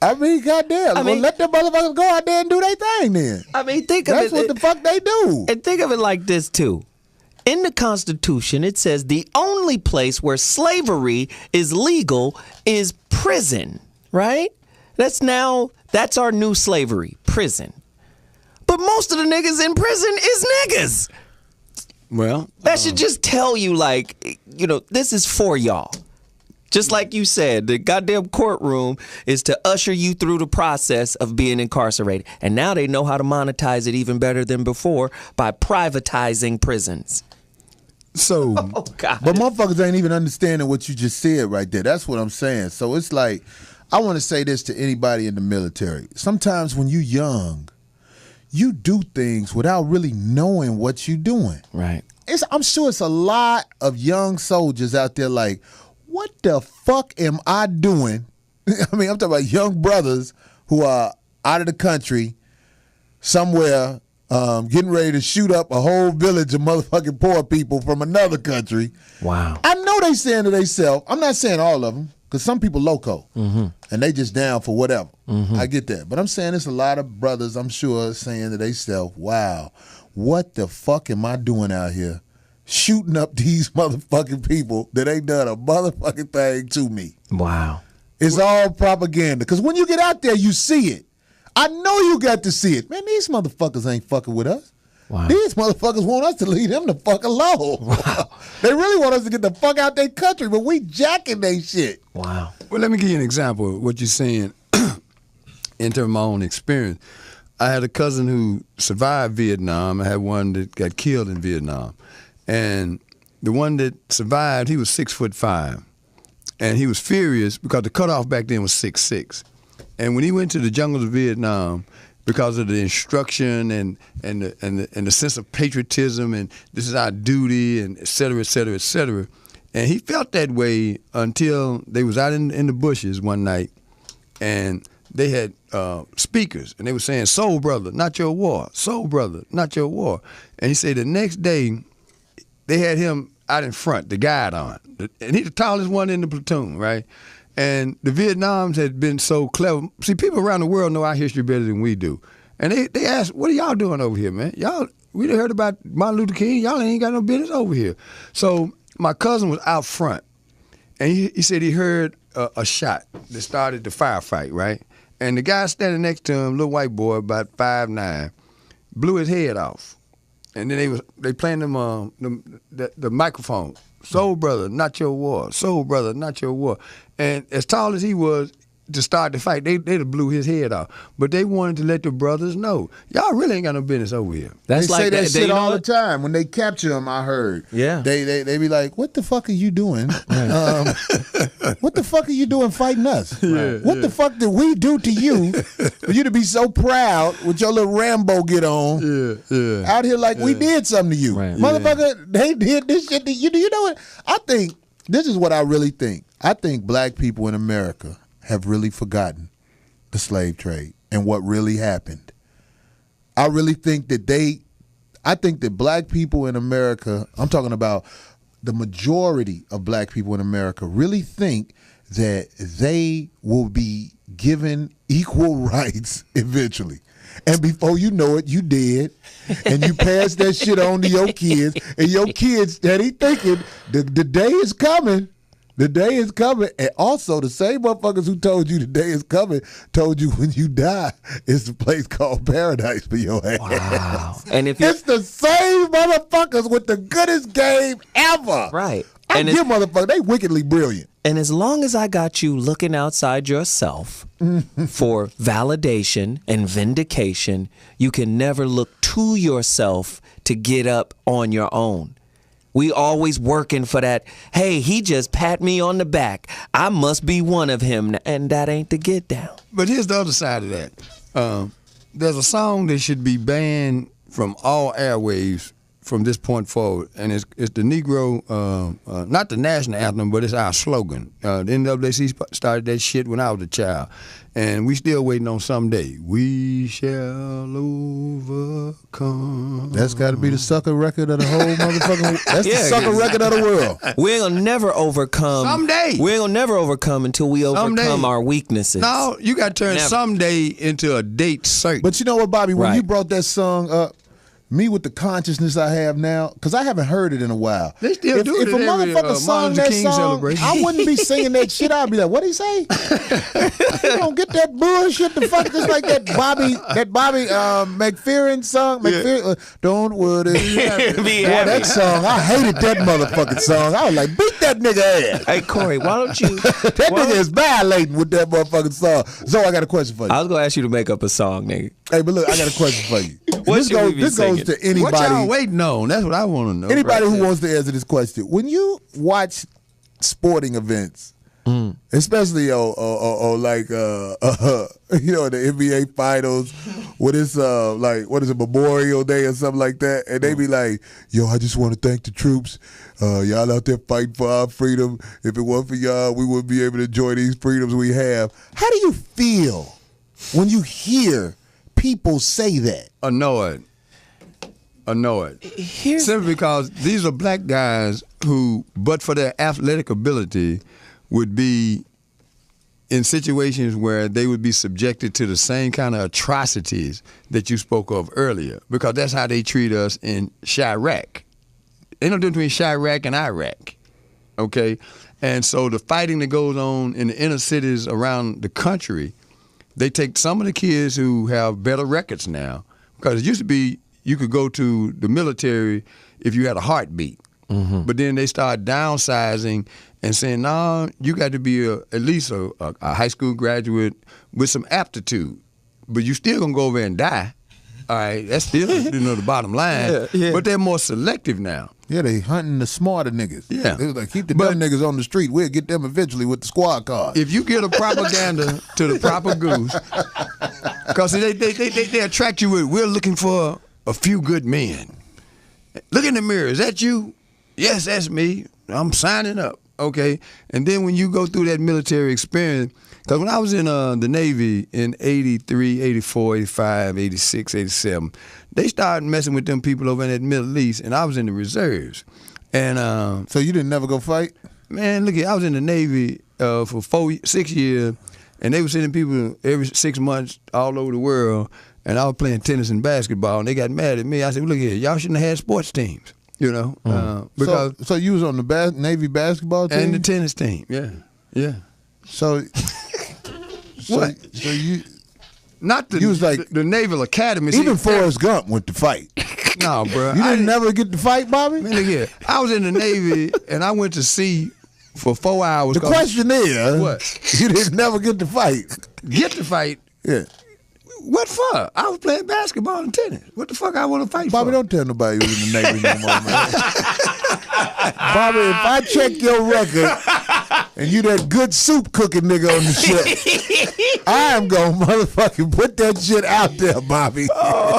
I mean, goddamn. Let them motherfuckers go out there and do their thing then. I mean, think of it. That's what the fuck they do. And think of it like this, too. In the Constitution, it says the only place where slavery is legal is prison, right? That's our new slavery, prison. But most of the niggas in prison is niggas. Well, That should just tell you, this is for y'all. Just like you said, the goddamn courtroom is to usher you through the process of being incarcerated. And now they know how to monetize it even better than before by privatizing prisons. so Oh, God. But motherfuckers ain't even understanding what you just said right there. That's what I'm saying. So it's like, I want to say this to anybody in the military. Sometimes when you young, you do things without really knowing what you're doing. Right. I'm sure it's a lot of young soldiers out there like, what the fuck am I doing? I mean, I'm talking about young brothers who are out of the country somewhere getting ready to shoot up a whole village of motherfucking poor people from another country. Wow. I know they saying to themselves, I'm not saying all of them, because some people loco, and they just down for whatever. I get that. But I'm saying there's a lot of brothers, I'm sure, saying to themselves, wow, what the fuck am I doing out here shooting up these motherfucking people that ain't done a motherfucking thing to me? Wow. It's all propaganda. Because when you get out there, you see it. I know you got to see it. Man, these motherfuckers ain't fucking with us. Wow. These motherfuckers want us to leave them the fuck alone. Wow. They really want us to get the fuck out their country, but we jacking they shit. Wow. Well, let me give you an example of what you're saying in terms of my own experience. I had a cousin who survived Vietnam. I had one that got killed in Vietnam. And the one that survived, he was 6'5". And he was furious because the cutoff back then was 6'6". And when he went to the jungles of Vietnam, because of the instruction and the sense of patriotism and this is our duty and et cetera, et cetera, et cetera. And he felt that way until they was out in the bushes one night and they had speakers and they were saying, "Soul brother, not your war. Soul brother, not your war." And he said the next day they had him out in front, the guide on. And he's the tallest one in the platoon, right? And the Vietnams had been so clever. See, people around the world know our history better than we do. And they asked, "What are y'all doing over here, man? Y'all, we done heard about Martin Luther King. Y'all ain't got no business over here." So my cousin was out front, and he said he heard a shot that started the firefight, right? And the guy standing next to him, little white boy, about 5'9", blew his head off. And then they playing the microphone. "Soul brother, not your war. Soul brother, not your war." And as tall as he was to start the fight, they'd have blew his head off. But they wanted to let the brothers know, y'all really ain't got no business over here. They say that shit all the time. When they capture them, I heard. Yeah. They be like, "What the fuck are you doing? What the fuck are you doing fighting us? Yeah, what the fuck did we do to you for you to be so proud with your little Rambo get on out here like we did something to you? Right. Motherfucker, they did this shit to you. Do you know what? I think, this is what I really think. I think black people in America have really forgotten the slave trade and what really happened. I really think that I think that black people in America, I'm talking about the majority of black people in America, really think that they will be given equal rights eventually. And before you know it, you dead, and you pass that shit on to your kids, and your kids steady thinking the day is coming. The day is coming. And also, the same motherfuckers who told you the day is coming told you when you die, it's a place called paradise for your ass. Wow. And if it's the same motherfuckers with the goodest game ever. Right. I give motherfuckers, they wickedly brilliant. And as long as I got you looking outside yourself for validation and vindication, you can never look to yourself to get up on your own. We always working for that, hey, he just pat me on the back. I must be one of him. And that ain't the get down. But here's the other side of that. There's a song that should be banned from all airwaves from this point forward, and it's the Negro, not the national anthem, but it's our slogan. The NAACP started that shit when I was a child, and we still waiting on someday. We shall overcome. That's got to be the sucker record of the whole motherfucking. That's the sucker record of the world. We ain't gonna never overcome. Someday. We ain't gonna never overcome until we overcome our weaknesses. No, you got to turn Never. someday into a date certain. But you know what, Bobby? When Right. you brought that song up, me with the consciousness I have now, because I haven't heard it in a while. They still do it If a at every, motherfucker sung Martin Luther that King song, celebration. I wouldn't be singing that shit. I'd be like, "What'd he say? You don't get that bullshit the fuck just like that Bobby McFerrin song. Don't worry. Be Boy, happy. that song, I hated that motherfucking song. I was like, beat that nigga ass. Hey, Corey, why don't you? That nigga is violating with that motherfucking song. So I got a question for you. I was gonna ask you to make up a song, nigga. Hey, but look, I got a question for you. What should we be This goes singing? to anybody. What y'all waiting on? That's what I want to know. Anybody right who there. wants to answer this question, when you watch sporting events, especially like the NBA finals, when it's like what is it, Memorial Day or something like that, and they be like, "Yo, I just want to thank the troops. Y'all out there fighting for our freedom. If it weren't for y'all, we wouldn't be able to enjoy these freedoms we have." How do you feel when you hear people say that? Annoyed. annoyed. Simply because these are black guys who, but for their athletic ability, would be in situations where they would be subjected to the same kind of atrocities that you spoke of earlier, because that's how they treat us in Chirac. Ain't no difference between Chirac and Iraq, okay? And so the fighting that goes on in the inner cities around the country, they take some of the kids who have better records now, because it used to be you could go to the military if you had a heartbeat. Mm-hmm. But then they start downsizing and saying, no, you got to be at least a high school graduate with some aptitude. But you still going to go over and die. All right, that's still the bottom line. Yeah. But they're more selective now. Yeah, they hunting the smarter niggas. Yeah. They was like, keep the dumb niggas on the street. We'll get them eventually with the squad car. If you get a propaganda to the proper goose, because they attract you with, we're looking for a few good men. Look in the mirror. Is that you? Yes, that's me. I'm signing up. Okay. And then when you go through that military experience, because when I was in the Navy in 83, 84, 85, 86, 87, they started messing with them people over in that Middle East, and I was in the reserves. And so you didn't never go fight? Man, look, I was in the Navy for 6 years, and they were sending people every 6 months all over the world, and I was playing tennis and basketball, and they got mad at me. I said, well, look here, y'all shouldn't have had sports teams. You know, because so you was on the Navy basketball team and the tennis team, yeah. So what? So you not the you was like the Naval Academy. Even Forrest Gump went to fight. No, bro, you didn't never get to fight, Bobby. Man, look here, I was in the Navy and I went to sea for 4 hours. The question is, what? You didn't never get to fight. Get to fight? Yeah. What for? I was playing basketball and tennis. What the fuck I want to fight Bobby, for? Don't tell nobody you was in the Navy no more, man. Bobby, if I check your record and you that good soup cooking nigga on the ship, I am going to motherfucking put that shit out there, Bobby. Oh.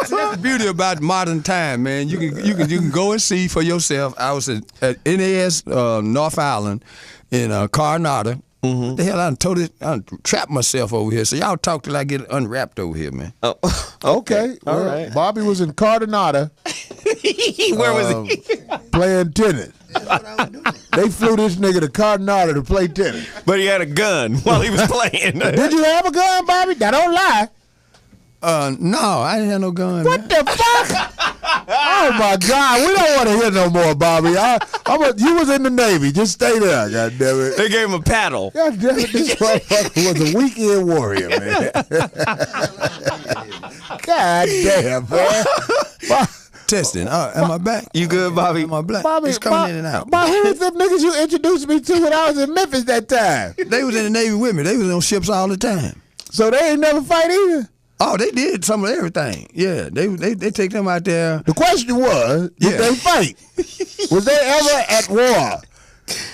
That's the beauty about modern time, man. You can go and see for yourself. I was at NAS North Island in Coronado. Mm-hmm. The hell, I trapped myself over here. So y'all talk till I get unwrapped over here, man. Oh, okay. All right. Bobby was in Coronado. Where was he? Playing tennis. They flew this nigga to Coronado to play tennis. But he had a gun while he was playing. Did you have a gun, Bobby? That don't lie. No, I didn't have no gun. What man. the fuck? Oh my God, we don't want to hear no more, Bobby. You was in the Navy. Just stay there, God damn it. They gave him a paddle. God damn it, this motherfucker was a weekend warrior, man. God damn, man. Testing. Am I back? You good, Bobby? Am I black? Bobby, it's coming in and out. Bobby, who was them niggas you introduced me to when I was in Memphis that time? They was in the Navy with me. They was on ships all the time. So they ain't never fight either? Oh, they did some of everything. Yeah, they take them out there. The question was, did they fight? Was they ever at war?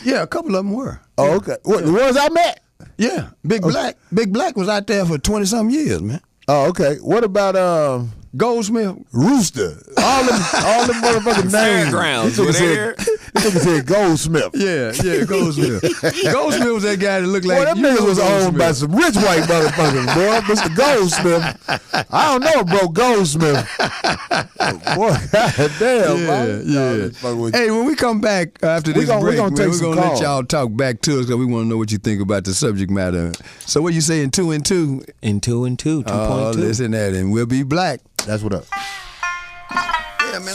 Yeah, a couple of them were. Oh, okay. What, the ones I met? Yeah, Big Black was out there for 20-something years, man. Oh, okay. What about Goldsmith? Rooster? All them motherfucking names. Fairgrounds. This nigga said Goldsmith. Yeah, Goldsmith. Goldsmith was that guy that looked like. Boy, them niggas was owned by some rich white motherfuckers, boy. Mr. Goldsmith. I don't know, bro. Goldsmith. Boy, goddamn. Yeah. Hey, when we come back after this break, we're gonna let y'all talk back to us because we want to know what you think about the subject matter. So what you say in 2 and 2? In 2 and 2, 2.2. Oh, listen to that, and we'll be black. That's what up. Yeah, man.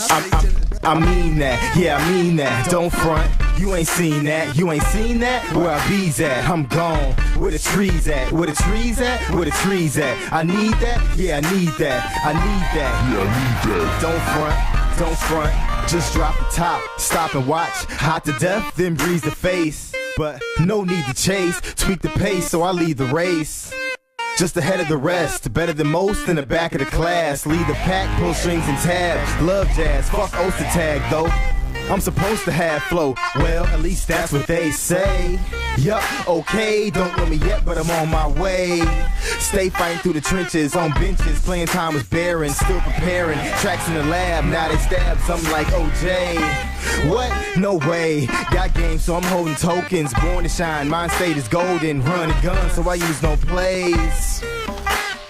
I mean that, yeah, I mean that. Don't front, you ain't seen that. You ain't seen that? Where I bees at, I'm gone. Where the trees at? Where the trees at? Where the trees at? I need that, yeah, I need that. I need that, yeah, I need that. Don't front, just drop the top. Stop and watch, hot to death, then breeze the face. But no need to chase, tweak the pace so I lead the race. Just ahead of the rest, better than most in the back of the class. Lead the pack, pull strings and tabs. Love jazz, fuck Oster tag though. I'm supposed to have flow, well, at least that's what they say. Yup, okay, don't know me yet, but I'm on my way. Stay fighting through the trenches, on benches, playing time was barren, still preparing. Tracks in the lab, now they stab something like OJ. What? No way. Got game, so I'm holding tokens. Born to shine, mind state is golden. Run a gun, so I use no plays.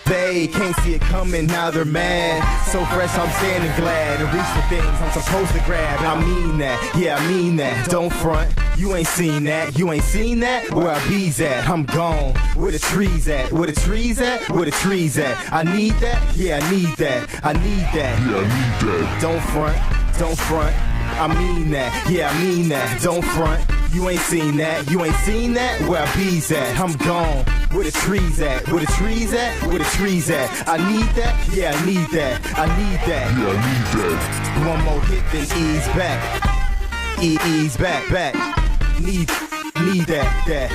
They can't see it coming, now they're mad. So fresh, I'm standing glad to reach the things I'm supposed to grab. I mean that, yeah, I mean that. Don't front, you ain't seen that. You ain't seen that? Where I bees at? I'm gone. Where the trees at? Where the trees at? Where the trees at? I need that? Yeah, I need that. I need that. Yeah, I need that. Don't front, don't front. I mean that, yeah, I mean that. Don't front, you ain't seen that. You ain't seen that? Where I bees at? I'm gone. Where the trees at? Where the trees at? Where the trees at? I need that, yeah, I need that. I need that, yeah, I need that. One more hit, then ease back. Ease back. Need that.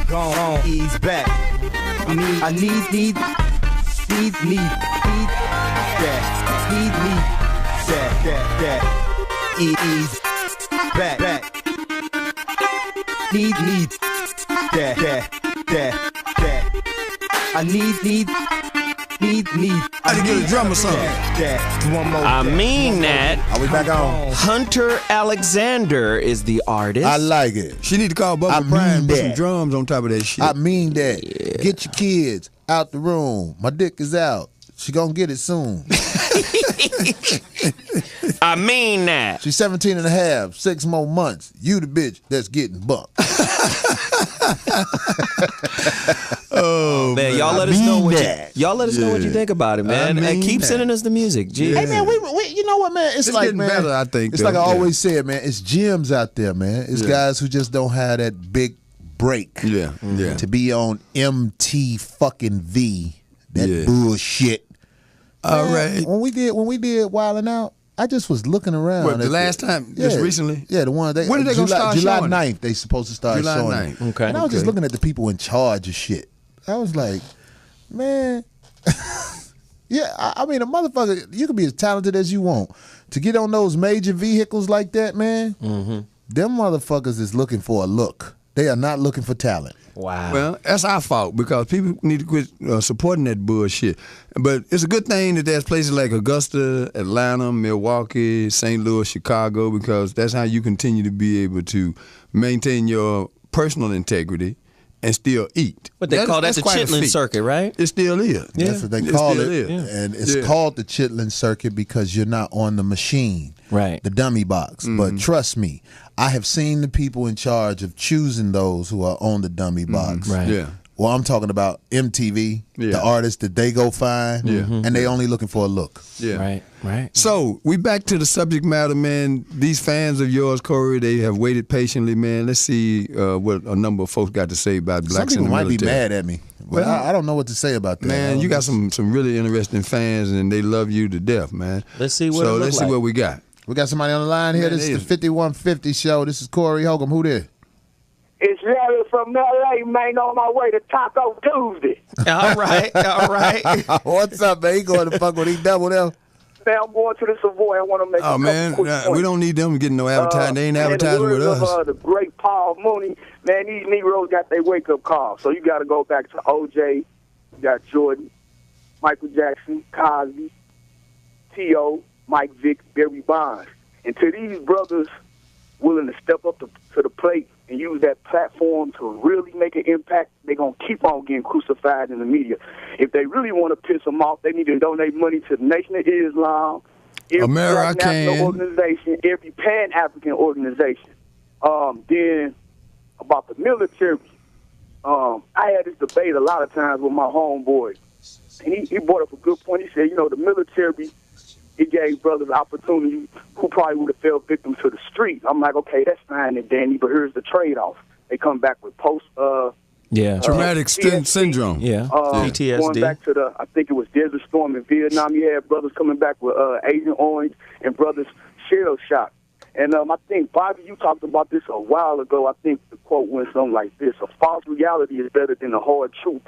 Gone on, ease back. I need that. That. Ease back. Need that. I need. I had to get a drummer song. One more. I mean that. Are we back on? Hunter Alexander is the artist. I like it. She need to call Bubba Prime and put some drums on top of that shit. I mean that. Yeah. Get your kids out the room. My dick is out. She gonna get it soon. I mean that. She's 17 and a half, 6 more months. You the bitch that's getting bumped. Oh man, y'all let us know what you think about it, man. And keep sending us the music. G. Hey man, we you know what, man? It's like, getting man, better, I think. It's like I always said, man. It's gems out there, man. It's guys who just don't have that big break. Yeah. To be on MT fucking V. That bullshit. All right. When we did Wildin' Out, I just was looking around. What, the last time? Just recently? Yeah, the one they. When are they going to start July showing? 9th, they supposed to start July showing 9th. Okay. And I was just looking at the people in charge of shit. I was like, man, yeah, I mean, a motherfucker, you can be as talented as you want. To get on those major vehicles like that, man, them motherfuckers is looking for a look. They are not looking for talent. Wow. Well, that's our fault because people need to quit supporting that bullshit. But it's a good thing that there's places like Augusta, Atlanta, Milwaukee, St. Louis, Chicago, because that's how you continue to be able to maintain your personal integrity and still eat. But they call that the Chitlin Circuit, right? It still is. Yeah. That's what they call it. Is. And it's called the Chitlin Circuit because you're not on the machine. Right. The dummy box. But trust me, I have seen the people in charge of choosing those who are on the dummy box. Right. Yeah. Well, I'm talking about MTV, the artists that they go find, and they only looking for a look. Yeah. Right. So, we back to the subject matter, man. These fans of yours, Corey, they have waited patiently, man. Let's see what a number of folks got to say about blacks in the military. Some people might be mad at me. Well, I don't know what to say about that. Man, you got some really interesting fans, and they love you to death, man. Let's see what it looks let's see like. what we got. We got somebody on the line here. This is the 5150 show. This is Corey Holcomb. Who there? It's Larry from L.A., man, on my way to Taco Tuesday. All right. What's up, man? He going to fuck with E-Double there? Man, I'm going to the Savoy. I want to make a couple quick points. We don't need them getting no advertising. They ain't advertising with us. The great Paul Mooney, man, these Negroes got their wake-up call. So you got to go back to O.J., you got Jordan, Michael Jackson, Cosby, T.O., Mike Vick, Barry Bonds. And to these brothers willing to step up to the plate and use that platform to really make an impact, they're going to keep on getting crucified in the media. If they really want to piss them off, they need to donate money to the Nation of Islam, every national organization, every Pan-African organization. Then about the military, I had this debate a lot of times with my homeboy. And he brought up a good point. He said, the military, it gave brothers opportunity who probably would have fell victim to the street. I'm like, okay, that's fine and dandy, but here's the trade-off. They come back with traumatic syndrome. Yeah, PTSD. Going back to I think it was Desert Storm in Vietnam, you had brothers coming back with Agent Orange and brothers shell shock. And I think, Bobby, you talked about this a while ago. I think the quote went something like this: "A false reality is better than a hard truth."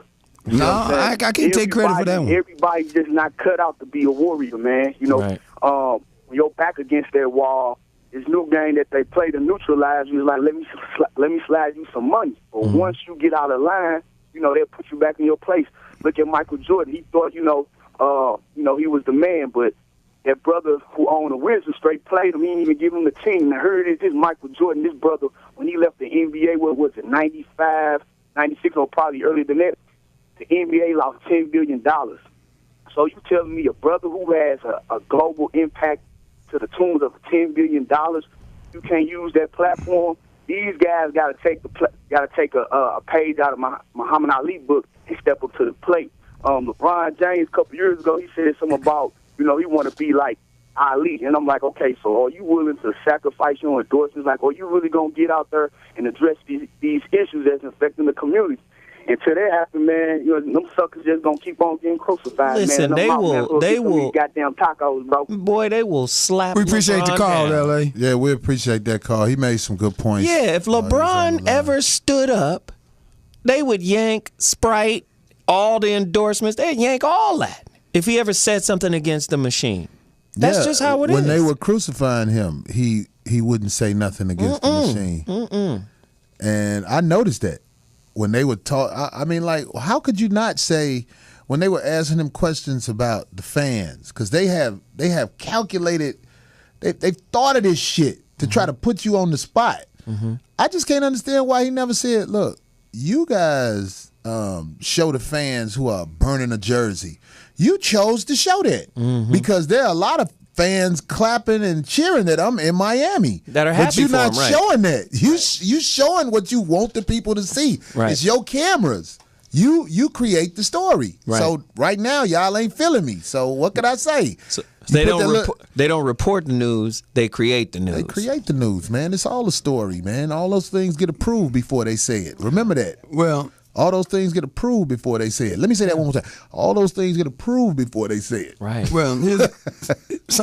No, I can't take credit for that one. Everybody's just not cut out to be a warrior, man. When you're back against that wall, this new game that they play to neutralize you is like, let me slide you some money. But once you get out of line, they'll put you back in your place. Look at Michael Jordan. He thought, he was the man, but that brother who owned the Wizards straight played him. He didn't even give him the team. I heard this Michael Jordan, this brother, when he left the NBA, what was it, 95, 96, or probably earlier than that, the NBA lost $10 billion. So you telling me a brother who has a global impact to the tunes of $10 billion, you can't use that platform? These guys got to take a page out of Muhammad Ali book and step up to the plate. LeBron James a couple years ago, he said something about, he want to be like Ali. And I'm like, okay, so are you willing to sacrifice your endorsements? Like, are you really going to get out there and address these issues that's affecting the community? Until that happen, man, them suckers just going to keep on getting crucified, Listen, man. they will goddamn tacos, bro. Boy, they will slap. We appreciate the call, down. LA. Yeah, we appreciate that call. He made some good points. Yeah, if LeBron ever stood up, they would yank Sprite, all the endorsements. They'd yank all that if he ever said something against the machine. That's just how it is. When they were crucifying him, he wouldn't say nothing against the machine. And I noticed that when they would talk. I mean, like, how could you not say when they were asking him questions about the fans? Because they have calculated, they've thought of this shit to try to put you on the spot. I just can't understand why he never said, look, you guys show the fans who are burning a jersey. You chose to show that because there are a lot of fans clapping and cheering that I'm in Miami. That are happy but you're for not him, right. showing that. You showing what you want the people to see. Right. It's your cameras. You create the story. Right. So right now y'all ain't feeling me. So what could I say? So they don't report the news. They create the news. They create the news, man. It's all a story, man. All those things get approved before they say it. Remember that. Well, all those things get approved before they say it. Let me say that one more time. All those things get approved before they say it. Right. Well,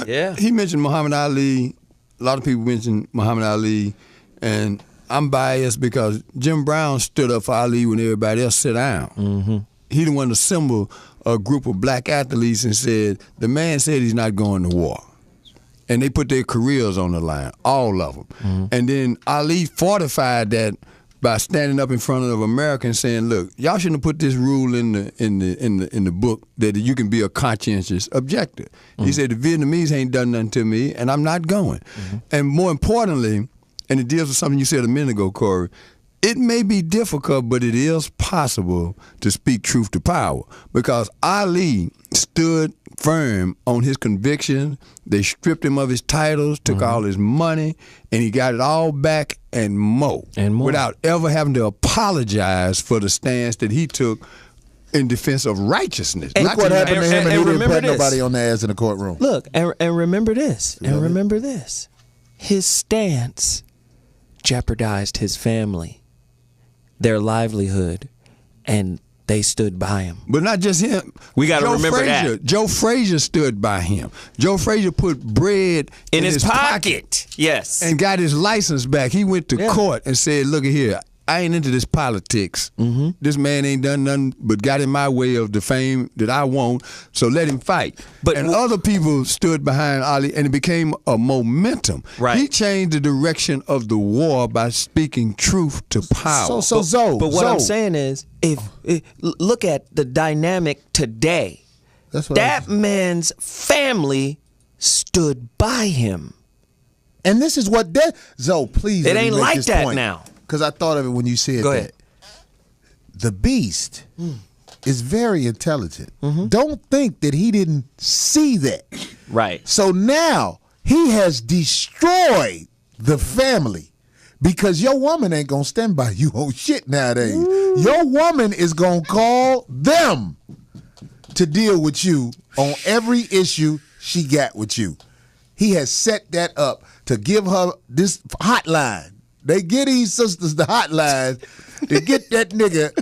Yeah. He mentioned Muhammad Ali. A lot of people mentioned Muhammad Ali, and I'm biased because Jim Brown stood up for Ali when everybody else sat down. He the one to assemble a group of black athletes and said, the man said he's not going to war. And they put their careers on the line, all of them. And then Ali fortified that by standing up in front of Americans saying, look, y'all shouldn't have put this rule in the book that you can be a conscientious objector. He said the Vietnamese ain't done nothing to me and I'm not going. And more importantly, and it deals with something you said a minute ago, Corey, it may be difficult, but it is possible to speak truth to power because Ali stood firm on his conviction. They stripped him of his titles, took all his money, and he got it all back and more without ever having to apologize for the stance that he took in defense of righteousness. Look what happened to him, and he didn't pat this. nobody on the ass in the courtroom. Look, and remember this. And remember this. His stance jeopardized his family, their livelihood, and they stood by him. But not just him. We got to remember that. Joe Frazier stood by him. Joe Frazier put bread In his pocket. Yes. and got his license back. He went to court and said, look at here, I ain't into this politics. This man ain't done nothing but got in my way of the fame that I want, so let him fight. And other people stood behind Ali, and it became a momentum. Right. He changed the direction of the war by speaking truth to power. But what I'm saying is, look at the dynamic today. That's what That man's family stood by him. And this is what Zoe, please. It let me ain't make like this that point. now. Because I thought of it when you said Go that. ahead. The Beast is very intelligent. Don't think that he didn't see that. Right. So now he has destroyed the family because your woman ain't going to stand by you on shit nowadays. Your woman is going to call them to deal with you on every issue she got with you. He has set that up to give her this hotline. They give these sisters the hotline to get that nigga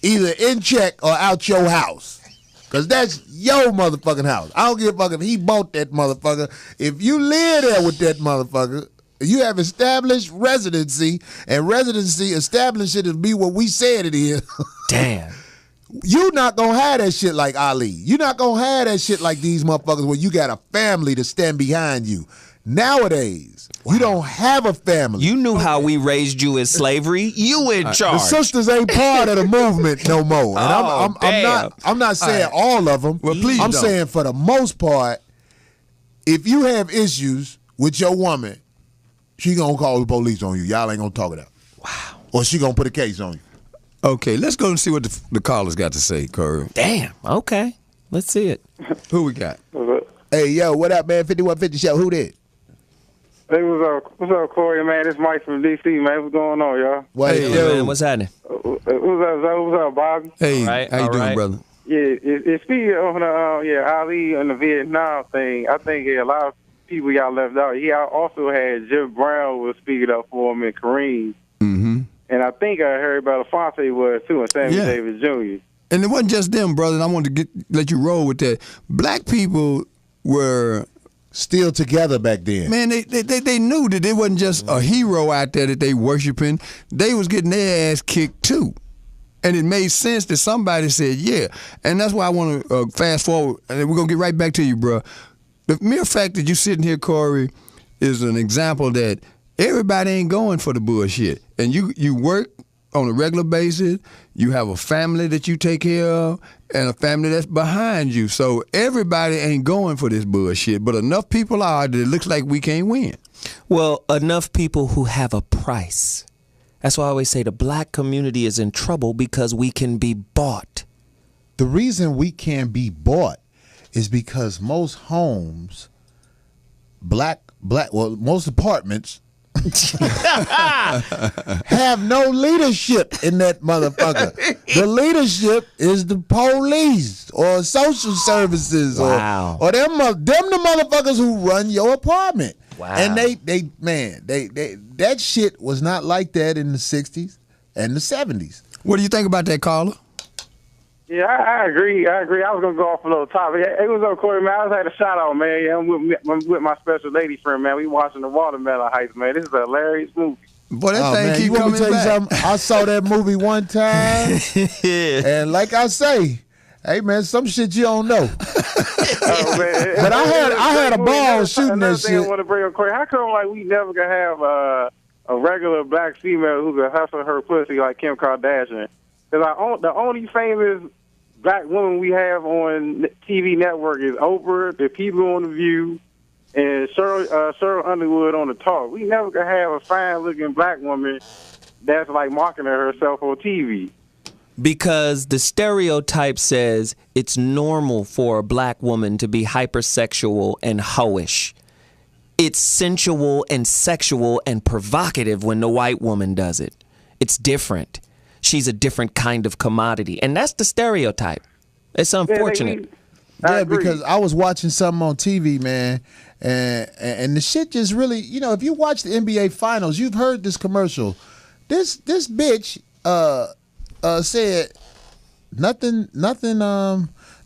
either in check or out your house. Because that's your motherfucking house. I don't give a fuck if he bought that motherfucker. If you live there with that motherfucker, you have established residency, and residency established it to be what we said it is. Damn. You not gonna have that shit like Ali. You not gonna have that shit like these motherfuckers where you got a family to stand behind you. Nowadays, you don't have a family. You knew how we raised you in slavery. You in charge. The sisters ain't part of the movement no more. And I'm not saying all of them. Well, please I'm don't. saying for the most part, if you have issues with your woman, she gonna call the police on you. Y'all ain't gonna talk it out. Wow. Or she gonna put a case on you. Okay, let's go and see what the callers got to say, Corey. Damn. Okay. Let's see it. Who we got? Hey, yo, what up, man? 5150 Show. Who did? Hey, what's up, Corey, man? This Mike from D.C., man. What's going on, y'all? Hey, man, what's happening? What's up, Bobby? Hey, All right, how you all doing, right. brother? Yeah, it's speaking of Ali and the Vietnam thing. I think a lot of people y'all left out. He also had Jim Brown was speaking up for him and Kareem. Mm-hmm. And I think I heard Belafonte was too, and Sammy Davis Jr. And it wasn't just them, brother. And I wanted to let you roll with that. Black people were still together back then. Man, they knew that it wasn't just a hero out there that they worshiping. They was getting their ass kicked too. And it made sense that somebody said, yeah. And that's why I want to fast forward. And we're going to get right back to you, bro. The mere fact that you sitting here, Corey, is an example that everybody ain't going for the bullshit. And you work on a regular basis. You have a family that you take care of and a family that's behind you. So everybody ain't going for this bullshit. But enough people are that it looks like we can't win. Well, enough people who have a price. That's why I always say the black community is in trouble because we can be bought. The reason we can be bought is because most homes, most apartments have no leadership in that motherfucker. The leadership is the police or social services or them the motherfuckers who run your apartment. Wow. And they that shit was not like that in the 60s and the 70s. What do you think about that, caller? Yeah, I agree. I was gonna go off a little topic. It was up, Corey, man. I just had a shout out, man. Yeah, I'm with my special lady friend, man. We watching the Watermelon Heist, man. This is a hilarious movie. Boy, that thing man, keep you want me coming to tell you back. something? I saw that movie one time, and like I say, hey man, some shit you don't know. Oh, man. But I had a ball shooting that thing I shit. want to bring up, Corey. How come like we never gonna have a regular black female who can hustle her pussy like Kim Kardashian? Because the only famous black woman we have on TV network is Oprah, the people on The View, and Cheryl Underwood on The Talk. We never gonna have a fine-looking black woman that's like marketing herself on TV. Because the stereotype says it's normal for a black woman to be hypersexual and hoish. It's sensual and sexual and provocative when the white woman does it. It's different. She's a different kind of commodity. And that's the stereotype. It's unfortunate. Yeah, because I was watching something on TV, man, and the shit just really, if you watch the NBA Finals, you've heard this commercial. This bitch said nothing.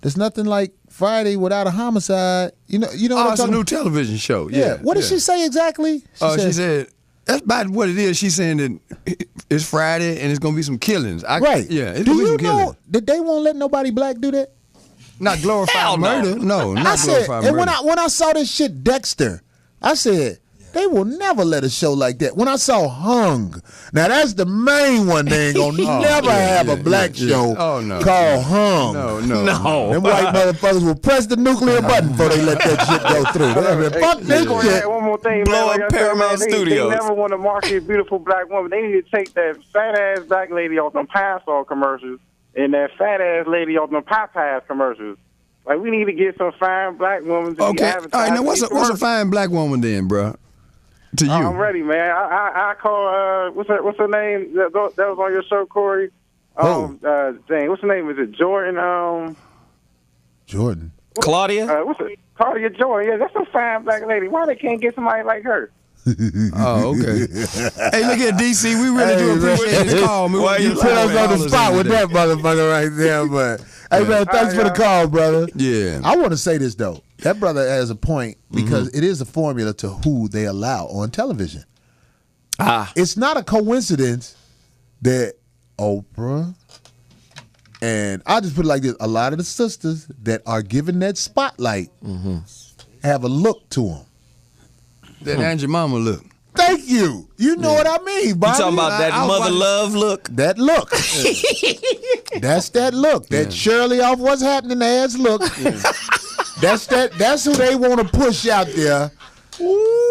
There's nothing like Friday without a homicide. You know. Oh, it's a new television show. Yeah. What did she say exactly? She said that's about what it is. She's saying that it's Friday and it's gonna be some killings. Right. Yeah. It's Do gonna be you some know killings. that they won't let nobody black do that? Not glorified murder. No, not I said, glorified and murder. when I saw this shit, Dexter, I said, they will never let a show like that. When I saw Hung, now that's the main one. They ain't gonna never have a black show called Hung. No. Them white motherfuckers will press the nuclear button before they let that shit go through. Fuck this shit. One more thing, Blow man. up Paramount Studios. They never want to market a beautiful black woman. They need to take that fat ass black lady off them Pine Sol commercials and that fat ass lady off them Popeyes commercials. Like we need to get some fine black women to be Okay. advertising. All right. Now what's a fine black woman then, bro? To you. I'm ready, man. I call what's her name that was on your show, Corey? What's her name? Is it Jordan? Jordan. Claudia? Claudia Jordan. Yeah, that's a fine black lady. Why they can't get somebody like her? Oh, okay. Hey, look at DC. We really do appreciate this call. Man. Well, you put us on the spot with that motherfucker right there, but hey man, thanks for the call, brother. Yeah. I want to say this though. That brother has a point because it is a formula to who they allow on television. It's not a coincidence that Oprah and I'll just put it like this: a lot of the sisters that are given that spotlight have a look to them. That Aunt your mama look. Thank you. You know what I mean, Bobby. You talking about that mother love look? That look. That's that look. That Shirley off What's Happening ass look. That's who they want to push out there. Ooh,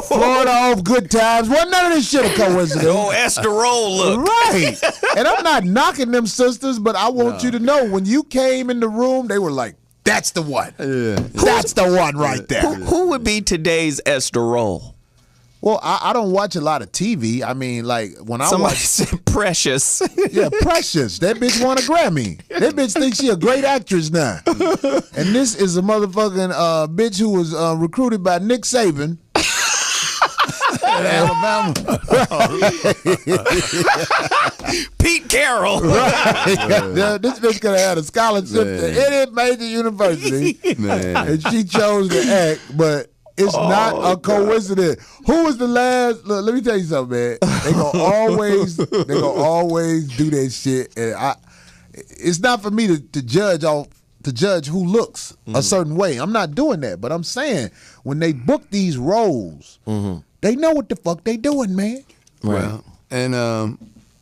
Florida off Good Times. Wasn't none of this shit a coincidence. Oh, esterol look. Right. And I'm not knocking them sisters, but I want you to know when you came in the room, they were like, that's the one. Yeah. That's the one right there. Who would be today's esterol? Well, I don't watch a lot of TV. I mean, like, when I Somebody watch... said Precious. Yeah, Precious. That bitch won a Grammy. That bitch thinks she a great actress now. And this is a motherfucking bitch who was recruited by Nick Saban. Alabama. Pete Carroll. Right. This bitch could have had a scholarship to any major university. Man. And she chose to act, but it's not a coincidence. Who was the last? Look, let me tell you something, man. They gonna always do that shit, and it's not for me to judge who looks a certain way. I'm not doing that, but I'm saying when they book these roles, they know what the fuck they doing, man. Well, and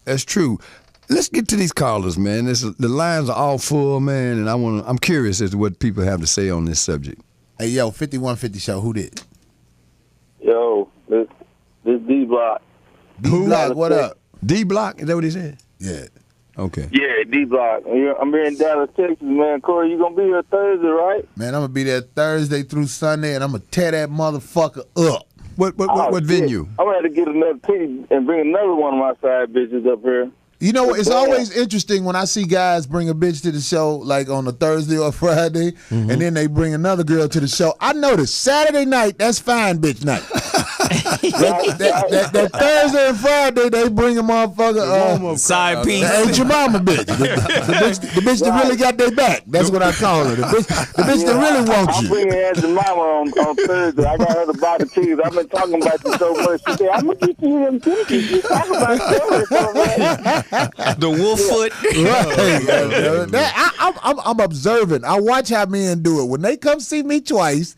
that's true. Let's get to these callers, man. The lines are all full, man, and I'm curious as to what people have to say on this subject. Hey, yo, 5150 show, who did? Yo, this D-Block. D-Block, what up? D-Block, is that what he said? Yeah. Okay. Yeah, D-Block. I'm here in Dallas, Texas, man. Corey, you gonna be here Thursday, right? Man, I'm gonna be there Thursday through Sunday, and I'm gonna tear that motherfucker up. What venue? I'm gonna have to get another team and bring another one of my side bitches up here. You know, it's always interesting when I see guys bring a bitch to the show, like on a Thursday or Friday, and then they bring another girl to the show. I notice Saturday night, that's fine bitch night. that Thursday and Friday, they bring a motherfucker side piece. The ain't your mama bitch. The bitch that really got their back. That's what I call her. The bitch that really wants you. I'm bringing Aunt Jemima on Thursday. I got her to buy the cheese. I've been talking about you so much. She said, I'm going to get you them cookies. You talk about it. The wolf foot. Right. I'm observing. I watch how men do it. When they come see me twice,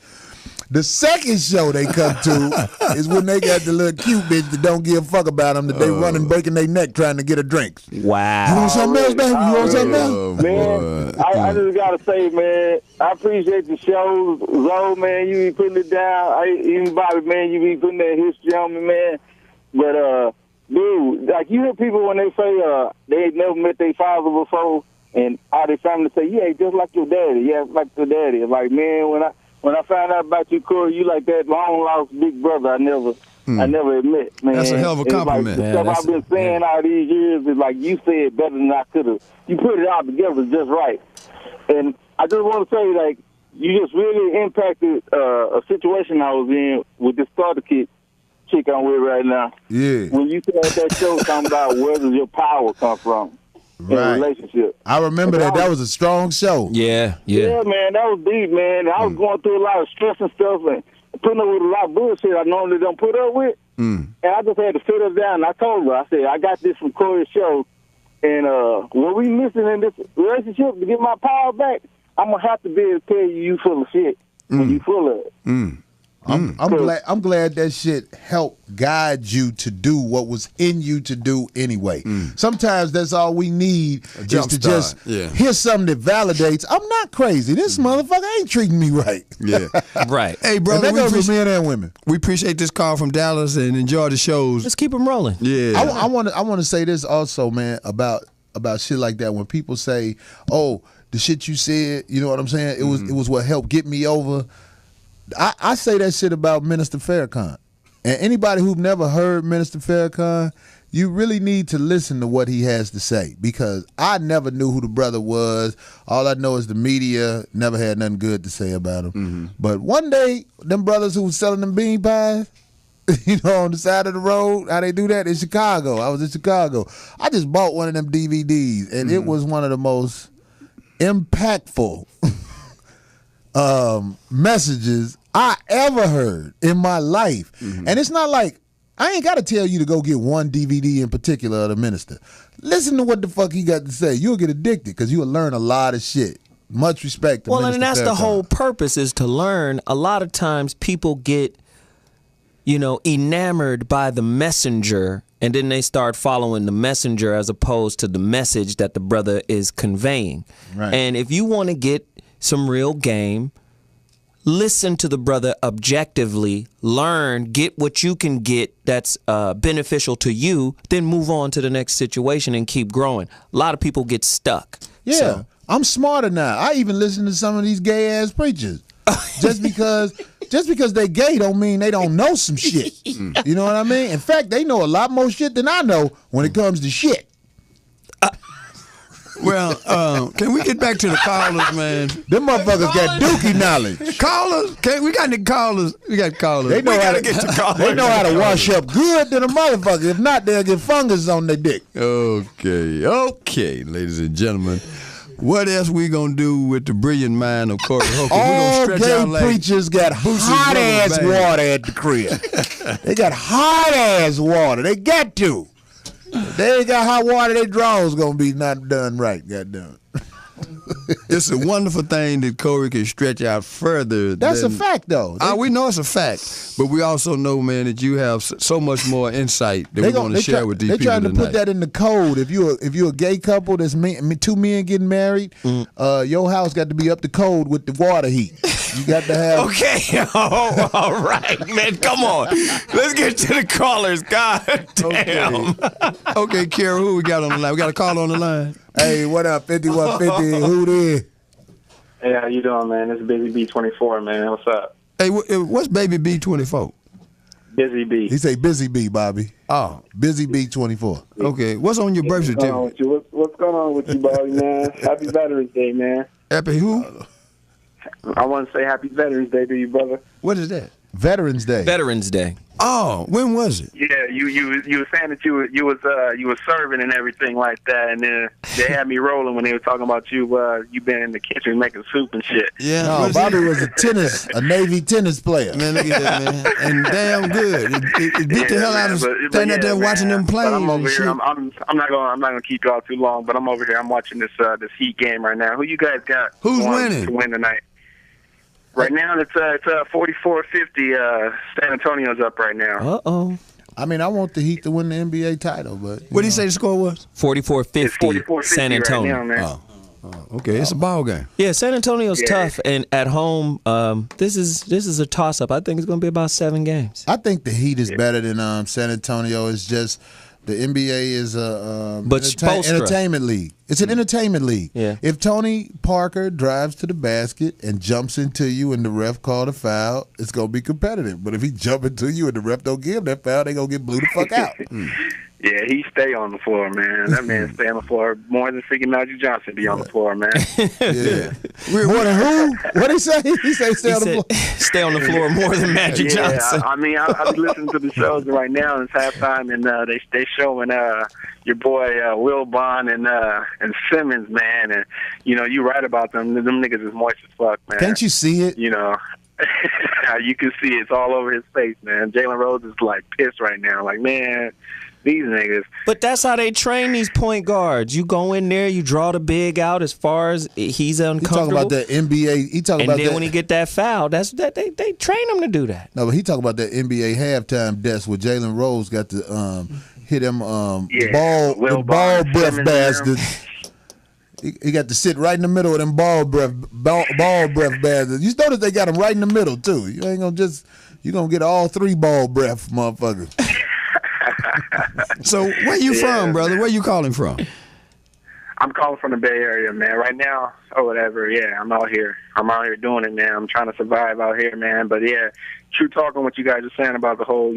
the second show they come to is when they got the little cute bitch that don't give a fuck about them, that they running, breaking their neck trying to get a drink. Wow. You want something else, baby? You want something else? Man, I just got to say, man, I appreciate the shows. Zoe, man, you be putting it down. Even Bobby, man, you be putting that history on me, man. But, dude, like you hear people when they say they ain't never met their father before, and all their family say, yeah, just like your daddy. Yeah, like your daddy. Like, man, when I found out about you, Corey, you like that long lost big brother. I never admit, man. That's a hell of a compliment. Like, the stuff I've been saying all these years is like you said better than I could have. You put it all together just right. And I just want to say, like, you just really impacted a situation I was in with this starter kit chick I'm with right now. Yeah. When you said that show talking about where does your power come from in a relationship. I remember that. That was a strong show. Yeah. Yeah, man, that was deep, man. I was going through a lot of stress and stuff and putting up with a lot of bullshit I normally don't put up with. And I just had to sit her down. And I told her, I said, I got this from Corey's show. And when we missing in this relationship to get my power back, I'm going to have to be able to tell you full of shit when you full of it. I'm glad that shit helped guide you to do what was in you to do anyway. Sometimes that's all we need is to just hear something that validates. I'm not crazy. This motherfucker ain't treating me right. Yeah, right. Hey, brother, and that goes for men and women. We appreciate this call from Dallas and enjoy the shows. Let's keep them rolling. Yeah, I want to say this also, man, about shit like that. When people say, "Oh, the shit you said," you know what I'm saying? It was what helped get me over. I say that shit about Minister Farrakhan. And anybody who've never heard Minister Farrakhan, you really need to listen to what he has to say, because I never knew who the brother was. All I know is the media never had nothing good to say about him. But one day, them brothers who was selling them bean pies, you know, on the side of the road, how they do that in Chicago. I was in Chicago. I just bought one of them DVDs, and it was one of the most impactful messages I ever heard in my life. And it's not like, I ain't got to tell you to go get one DVD in particular of the minister. Listen to what the fuck he got to say. You'll get addicted because you'll learn a lot of shit. Much respect to Minister and that's Farrakhan. the whole purpose, is to learn. A lot of times people get, enamored by the messenger, and then they start following the messenger as opposed to the message that the brother is conveying. Right. And if you want to get some real game, listen to the brother objectively, learn, get what you can get that's beneficial to you, then move on to the next situation and keep growing. A lot of people get stuck. Yeah, So, I'm smarter now. I even listen to some of these gay ass preachers. Just because they gay don't mean they don't know some shit. You know what I mean? In fact, they know a lot more shit than I know when it comes to shit. Well, can we get back to the callers, man? Them motherfuckers got dookie knowledge. Callers, we got the callers. We got callers. They know how to get to callers. They know how to wash up good than a motherfucker. If not, they'll get fungus on their dick. Okay, ladies and gentlemen. What else we gonna do with the brilliant mind of Corey Holcomb? All stretch gay out like preachers got hot ass water at the crib. They got hot ass water. They got to. If they ain't got hot water, their drawers gonna be not done right. Goddamn. It's a wonderful thing that Corey can stretch out further. That's a fact, though. We know it's a fact, but we also know, man, that you have so much more insight that we want to share with these people trying to tonight. put that in the code. If you're a gay couple, that's two men getting married, your house got to be up to code with the water heat. You got to have. okay, all right, man, come on. Let's get to the callers. God damn. Okay, Kara, who we got on the line? We got a caller on the line. Hey, what up, 5150? Who there? Hey, how you doing, man? It's Busy B24, man. What's up? Hey, what's Baby B24? Busy B. He say Busy B, Bobby. Oh, Busy B24. okay. What's on your birth certificate? What's going on with you, Bobby, man? Happy Veterans Day, man. Happy who? I want to say Happy Veterans Day to you, brother. What is that? Veterans Day. Veterans Day. Oh, when was it? Yeah, you were saying that you was serving and everything like that, and then they had me rolling when they were talking about you been in the kitchen making soup and shit. Yeah, no, Bobby was a Navy tennis player. Man, look at that, man, and damn good. It beat the hell out of standing out there watching them planes. I'm over and here. shit. I'm not gonna keep you all too long, but I'm over here. I'm watching this Heat game right now. Who you guys got? Who's going winning? to win tonight? Right now, it's 44-50. San Antonio's up right now. Uh-oh. I mean, I want the Heat to win the NBA title, but What did he say the score was? 44-50, It's 44-50 San Antonio. right now, man. Okay, it's a ball game. Yeah, San Antonio's Yeah. tough, and at home, this is a toss-up. I think it's going to be about 7 games. I think the Heat is better than San Antonio. It's just the NBA is a But Spoelstra. entertainment league. It's an entertainment league. Yeah. If Tony Parker drives to the basket and jumps into you and the ref called a foul, it's going to be competitive. But if he jump into you and the ref don't give that foul, they going to get blew the fuck out. Yeah, he stay on the floor, man. That man stay on the floor more than freaking Magic Johnson be on the floor, man. Yeah. More than who? What did he say? He say stay on the floor. Stay on the floor more than Magic Johnson. I mean, I be listening to the shows right now, and it's halftime, and they showing your boy Wilbon and Simmons, man, and you right about them. Them niggas is moist as fuck, man. Can't you see it? You can see it's all over his face, man. Jalen Rose is like pissed right now, like, man, these niggas. But that's how they train these point guards. You go in there, you draw the big out as far as he's uncomfortable. He talking about that NBA. He talking and about then that. when he get that foul, that's that they train him to do that. No, but he talking about that NBA halftime desk where Jalen Rose got to hit him the ball breath bastards. He got to sit right in the middle of them ball breath bastards. You notice they got him right in the middle too. You ain't gonna you gonna get all 3 ball breath motherfuckers. So where you from, brother? Where you calling from? I'm calling from the Bay Area, man. Right now, or whatever. Yeah, I'm out here. I'm out here doing it, man. I'm trying to survive out here, man. But yeah, true talk on what you guys are saying about the whole,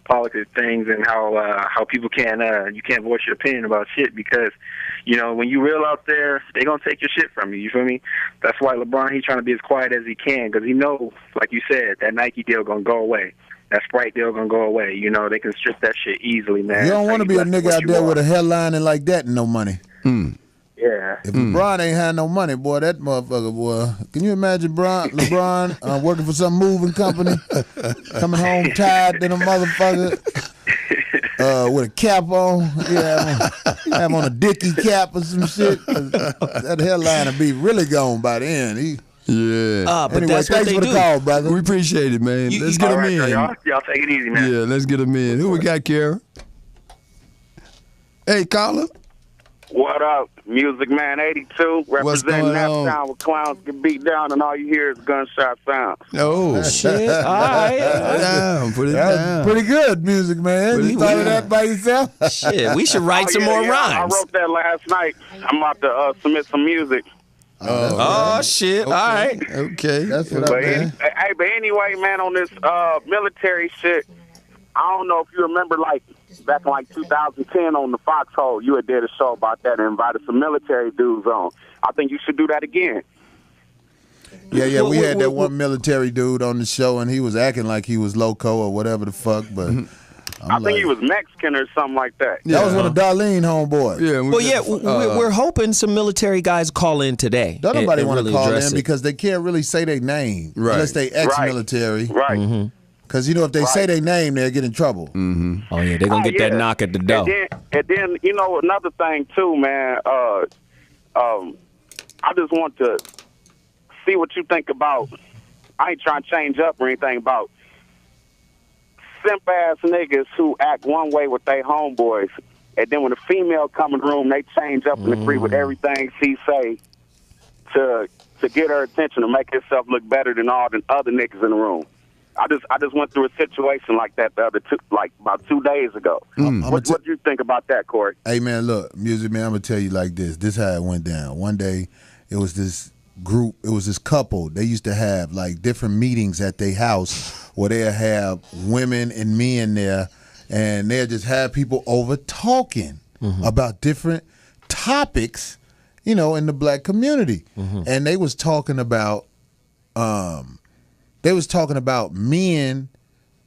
politics things and how people you can't voice your opinion about shit because, when you real out there, they gonna take your shit from you. You feel me? That's why LeBron, he's trying to be as quiet as he can because he knows, like you said, that Nike deal gonna go away. That Sprite deal gonna go away. They can strip that shit easily, man. You don't want to be a nigga out there with a headlining like that and no money. Yeah. If LeBron ain't had no money, boy, that motherfucker, boy. Can you imagine LeBron working for some moving company, coming home tired than a motherfucker, with a cap on? Yeah, have on a Dickie cap or some shit. That headline will be really gone by the end. Yeah. But anyway, that's what thanks they for the do. call, brother. We appreciate it, man. Let's get All him right, in. y'all take it easy, man. Yeah, let's get him in. Who we got, Kara? Hey, caller. What up, Music Man 82, representing that town where clowns get beat down and all you hear is gunshot sounds. Oh, shit. All right. Put it down. Pretty good, Music Man. You thought of that by yourself? Shit, we should write some more rhymes. I wrote that last night. I'm about to submit some music. Oh, shit. Okay. All right. Okay. That's what But anyway, man, on this military shit, I don't know if you remember, like, back in, like, 2010 on the Foxhole, you had did a show about that and invited some military dudes on. I think you should do that again. Yeah, we had that one military dude on the show, and he was acting like he was loco or whatever the fuck, but... I think he was Mexican or something like that. That was one of Darlene homeboys. Yeah, we're hoping some military guys call in today. Don't nobody want to really call address in it. because they can't really say their name unless they ex-military. Right. Because, if they say their name, they'll get in trouble. Mm-hmm. Oh, yeah, they're going to get that knock at the door. And then, another thing, too, man, I just want to see what you think about, I ain't trying to change up or anything, about simp-ass niggas who act one way with their homeboys, and then when a female come in the room, they change up and agree with everything she say to get her attention and make herself look better than all the other niggas in the room. I just went through a situation like that about 2 days ago. What do you think about that, Corey? Hey, man, look, Music Man, I'm going to tell you like this. This is how it went down. One day, it was this group, it was this couple. They used to have, like, different meetings at their house where they'll have women and men there, and they'll just have people over talking about different topics, in the black community. And they was talking about men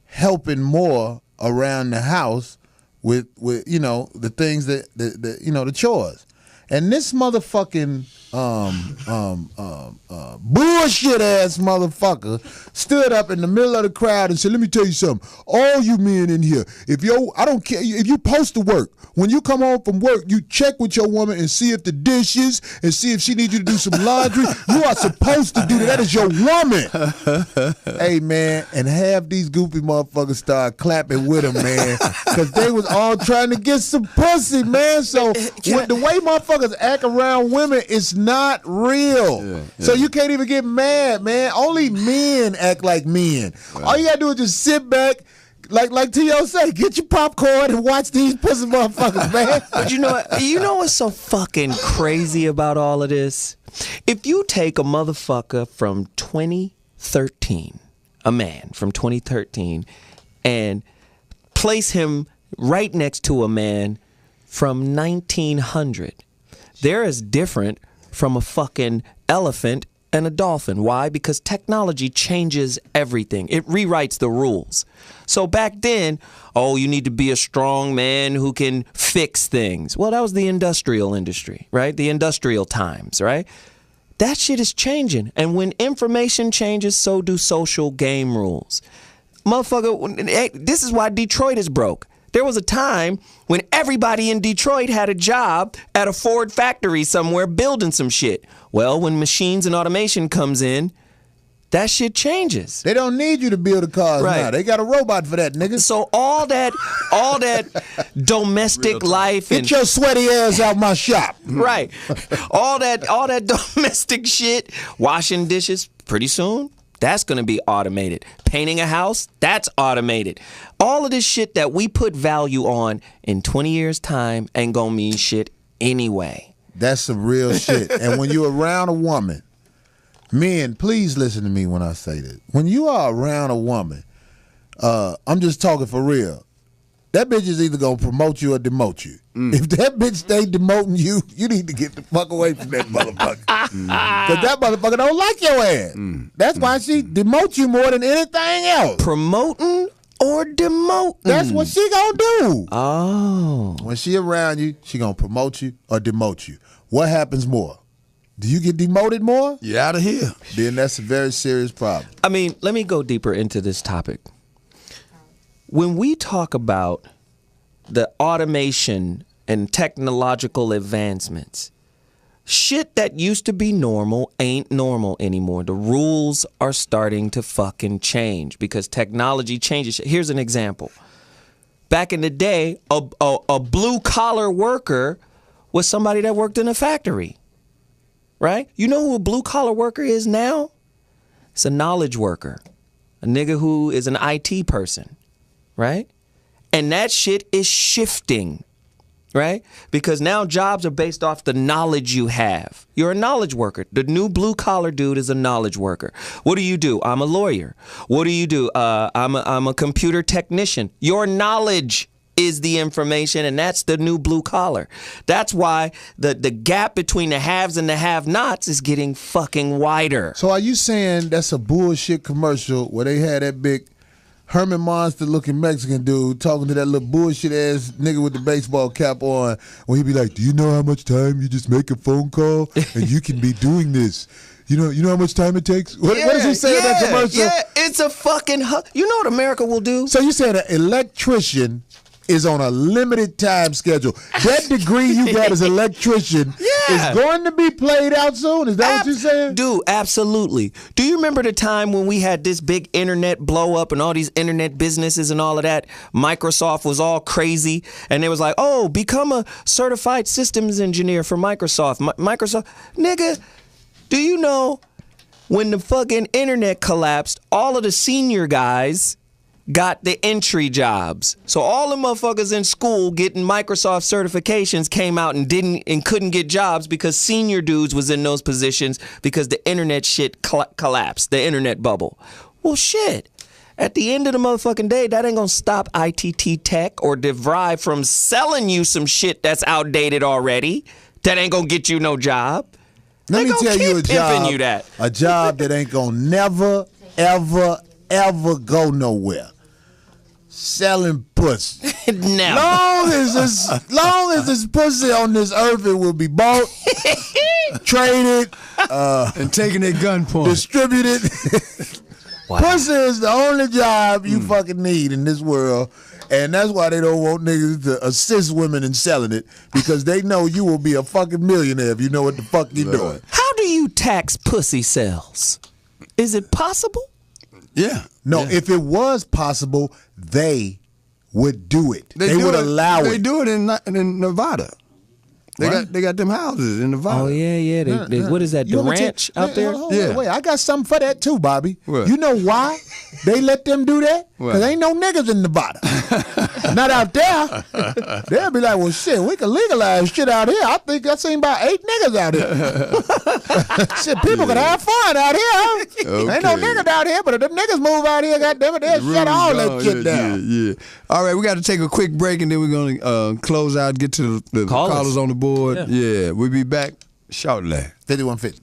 helping more around the house with the things that the chores. And this motherfucking bullshit ass motherfucker stood up in the middle of the crowd and said, "Let me tell you something. All you men in here, I don't care if you post to work. When you come home from work, you check with your woman and see if the dishes and see if she needs you to do some laundry. You are supposed to do that. That is your woman." Hey, man, and half these goofy motherfuckers started clapping with him, man, because they was all trying to get some pussy, man. So with the way motherfuckers act around women, it's not real. So you can't even get mad, man. Only men act like men. Right. All you gotta do is just sit back, like T.O. say, get your popcorn and watch these pussy motherfuckers, man. But you know what's so fucking crazy about all of this? If you take a motherfucker from 2013, a man from 2013, and place him right next to a man from 1900, they're as different from a fucking elephant and a dolphin. Why? Because technology changes everything. It rewrites the rules. So back then, you need to be a strong man who can fix things. Well, that was the industrial industry, right? The industrial times, right? That shit is changing. And when information changes, so do social game rules. Motherfucker, this is why Detroit is broke. There was a time when everybody in Detroit had a job at a Ford factory somewhere building some shit. Well, when machines and automation comes in, that shit changes. They don't need you to build the cars now. They got a robot for that, nigga. So all that domestic life Get your sweaty ass out my shop. Right. All that domestic shit, washing dishes, pretty soon, that's going to be automated. Painting a house, that's automated. All of this shit that we put value on in 20 years' time ain't going to mean shit anyway. That's some real shit. And when you're around a woman, men, please listen to me when I say this. When you are around a woman, I'm just talking for real. That bitch is either going to promote you or demote you. If that bitch stay demoting you, you need to get the fuck away from that motherfucker. Because that motherfucker don't like your ass. That's why she demotes you more than anything else. Promoting or demoting? That's what she gonna do. Oh. When she around you, she gonna promote you or demote you. What happens more? Do you get demoted more? You're out of here. Then that's a very serious problem. I mean, let me go deeper into this topic. When we talk about the automation and technological advancements, shit that used to be normal ain't normal anymore. The rules are starting to fucking change because technology changes. Here's an example. Back in the day, a blue-collar worker was somebody that worked in a factory, right? You know who a blue-collar worker is now? It's a knowledge worker, a nigga who is an IT person, right? And that shit is shifting, right? Because now jobs are based off the knowledge you have. You're a knowledge worker. The new blue-collar dude is a knowledge worker. What do? I'm a lawyer. What do? I'm a computer technician. Your knowledge is the information, and that's the new blue collar. That's why the gap between the haves and the have-nots is getting fucking wider. So are you saying that's a bullshit commercial where they had that big Herman Monster-looking Mexican dude talking to that little bullshit-ass nigga with the baseball cap on, when he be like, do you know how much time you just make a phone call and you can be doing this? You know how much time it takes? What does he say in that commercial? Yeah, it's a fucking... You know what America will do? So you saying an electrician is on a limited time schedule. That degree you got as electrician is going to be played out soon. Is that what you're saying? Dude, absolutely. Do you remember the time when we had this big internet blow up and all these internet businesses and all of that? Microsoft was all crazy and they was like, oh, become a certified systems engineer for Microsoft. Microsoft, nigga, do you know when the fucking internet collapsed, all of the senior guys got the entry jobs. So all the motherfuckers in school getting Microsoft certifications came out and couldn't get jobs because senior dudes was in those positions because the internet shit collapsed, the internet bubble. Well, shit. At the end of the motherfucking day, that ain't gonna stop ITT Tech or DeVry from selling you some shit that's outdated already. That ain't gonna get you no job. Let me tell you a job that ain't gonna never, ever go nowhere. Selling pussy. Never. Long as this pussy on this earth, it will be bought, traded, and taken at gunpoint, distributed. Wow. Pussy is the only job you fucking need in this world, and that's why they don't want niggas to assist women in selling it, because they know you will be a fucking millionaire if you know what the fuck you're doing. How do you tax pussy sales? Is it possible? Yeah. No, if it was possible, they would do it. They would allow it. They do it in Nevada. They got them houses in Nevada. Oh, yeah. They, what is that, the ranch out there? Wait, I got something for that too, Bobby. What? You know why they let them do that? Because ain't no niggas in Nevada. Not out there. They'll be like, well, shit, we can legalize shit out here. I think I seen about 8 niggas out here. Shit, people can have fun out here. Okay. Ain't no niggas out here, but if them niggas move out here, goddammit, they'll shut all that shit down. Yeah. All right, we got to take a quick break, and then we're going to close out, get to the callers on the board. Yeah, we'll be back shortly. 5150.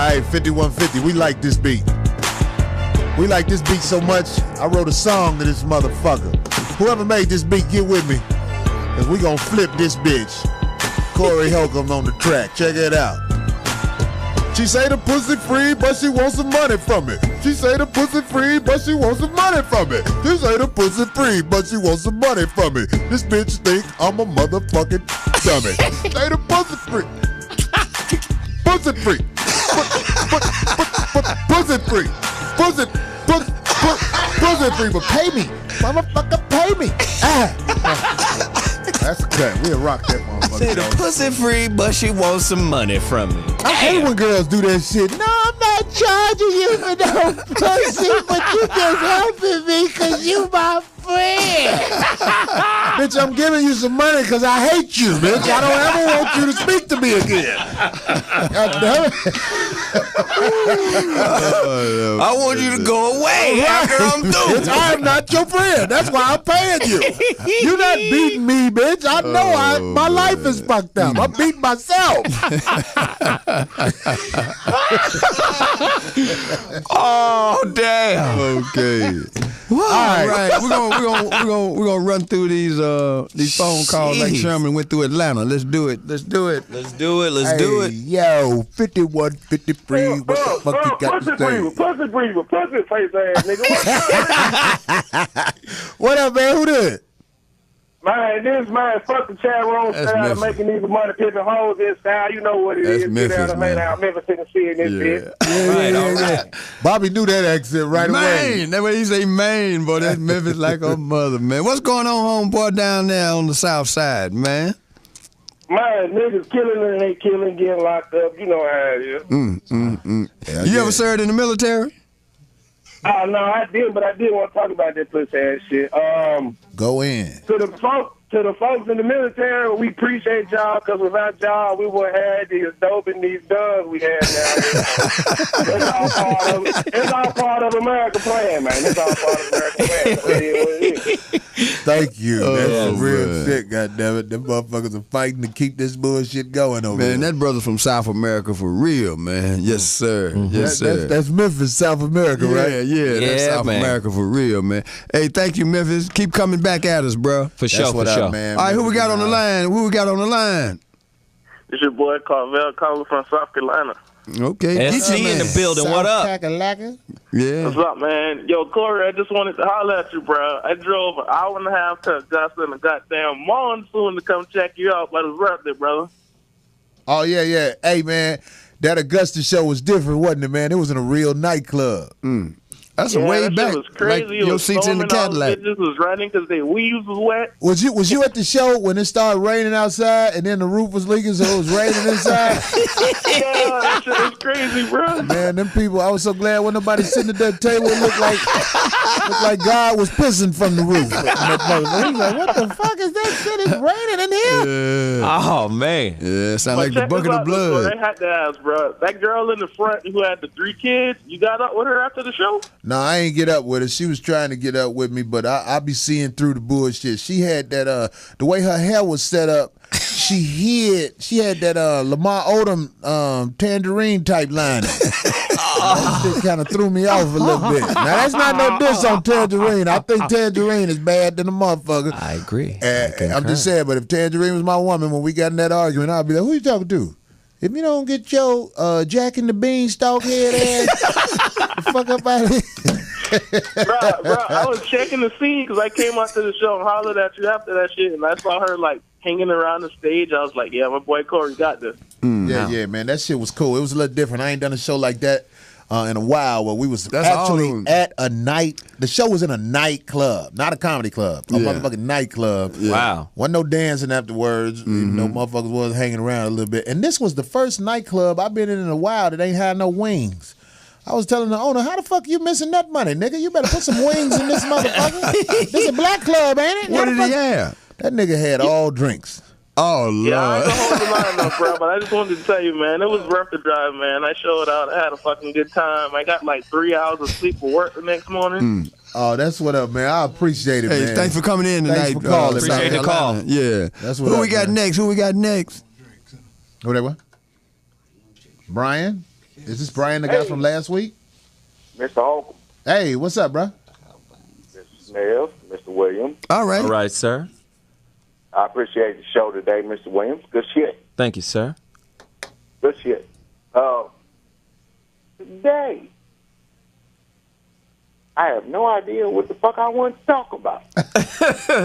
right, 5150. We like this beat. We like this beat so much, I wrote a song to this motherfucker. Whoever made this beat, get with me. Cause we gonna flip this bitch. Corey Holcomb on the track. Check it out. She say the pussy free, but she wants some money from it. She say the pussy free, but she wants some money from it. She say the pussy free, but she wants some money from it. This bitch think I'm a motherfucking dummy. Say the pussy free. Pussy free. Pussy free. Pussy free, but pay me. Motherfucker, pay me. That's a cut. We'll rock that motherfucker. Say the pussy free, but she wants some money from me. I hate when girls do that shit. No, I'm not charging you for no pussy, but you just helping me because you my friend. Bitch, I'm giving you some money because I hate you, bitch. I don't ever want you to speak to me again. God damn it. I want you to go away after I'm through. Bitch, I'm not your friend. That's why I'm paying you. You're not beating me, bitch. I know my life is fucked up. I'm beating myself. Oh, damn. Okay. All right. We're gonna run through these phone calls like Sherman went through Atlanta. Let's do it. Let's do it. Do it. Yo, 5153. What the fuck you got to say? Pussy breather, pussy face ass nigga. What up, man? Who this? Man, this man, fuck the chat room style, making these money pimping hoes in style. You know what it is. Memphis, get out of Memphis, Tennessee, in this bitch. Yeah. Bobby knew that accent right away. Maine. That way he say Maine, boy. That's Memphis like a mother, man. What's going on, homeboy, down there on the south side, man? Man, niggas killing and they killing, getting locked up. You know how it is. You ever served in the military? No, I did, but I did want to talk about that pussy ass shit. Go in. To the folks in the military, we appreciate y'all, because without y'all, we would have had these dope and these guns we had now. It's all part of America playing, man. It's all part of America playing. Thank you. That's real man. shit, goddammit. Them motherfuckers are fighting to keep this bullshit going over Man, here. that brother's from South America for real, man. Yes, sir. Yes, sir. That's Memphis, South America, right? Yeah, that's South America for real, man. Hey, thank you, Memphis. Keep coming back at us, bro. For sure, for sure. Man. All right, who we got on the line? It's your boy Carvel calling from South Carolina. Okay. SC in the building. What up? Yeah. What's up, man? Yo, Corey, I just wanted to holler at you, bro. I drove an hour and a half to Augusta in a goddamn monsoon to come check you out, but it's worth it, brother. Oh, yeah. Hey, man, that Augusta show was different, wasn't it, man? It was in a real nightclub. That's a way that back. Shit was crazy. Like it your was seats in the Cadillac. Bitches was running because their weaves was wet. Was you at the show when it started raining outside and then the roof was leaking, so it was raining inside? Yeah, that shit was crazy, bro. Man, them people, I was so glad when nobody sitting at that table. It looked like God was pissing from the roof. He's like, what the fuck is that shit? It's raining in here. Yeah. Oh, man. Yeah, sound like the bucket of blood. They had to ask, bro. That girl in the front who had the 3 kids, you got up with her after the show? No, I ain't get up with her. She was trying to get up with me, but I be seeing through the bullshit. She had that the way her hair was set up, she had that Lamar Odom tangerine type lining. That shit kind of threw me off a little bit. Now that's not no diss on Tangerine. I think Tangerine is bad than a motherfucker. I agree. I'm just saying, but if Tangerine was my woman when we got in that argument, I'd be like, who you talking to? If you don't get your Jack and the Beanstalk head ass the fuck up out of here. Bro, I was checking the scene because I came out to the show and hollered at you after that shit, and I saw her like hanging around the stage. I was like, yeah, my boy Corey got this. Yeah, man, that shit was cool. It was a little different. I ain't done a show like that in a while where we was actually at a night. The show was in a nightclub, not a comedy club, a motherfucking nightclub. Yeah. Wow. Wasn't no dancing afterwards. No motherfuckers was hanging around a little bit. And this was the first nightclub I've been in a while that ain't had no wings. I was telling the owner, how the fuck you missing that money, nigga? You better put some wings in this motherfucker. This a black club, ain't it? What did he have? That nigga had all drinks. Oh, Lord. Yeah, I ain't gonna hold the line up, bro, but I just wanted to tell you, man, it was worth the drive, man. I showed out. I had a fucking good time. I got like 3 hours of sleep for work the next morning. Oh, that's what up, man. I appreciate it, man. Hey, thanks for coming in tonight. Thanks for calling. Appreciate the call. Yeah. That's what Who up, we got man. next? Who that what? Brian? Is this Brian, the guy from last week? Mr. Holcomb, Hey, what's up, bro? Mr. Smith, Mr. Williams. All right. All right, sir. I appreciate the show today, Mr. Williams. Good shit. Thank you, sir. Good shit. Today, I have no idea what the fuck I want to talk about.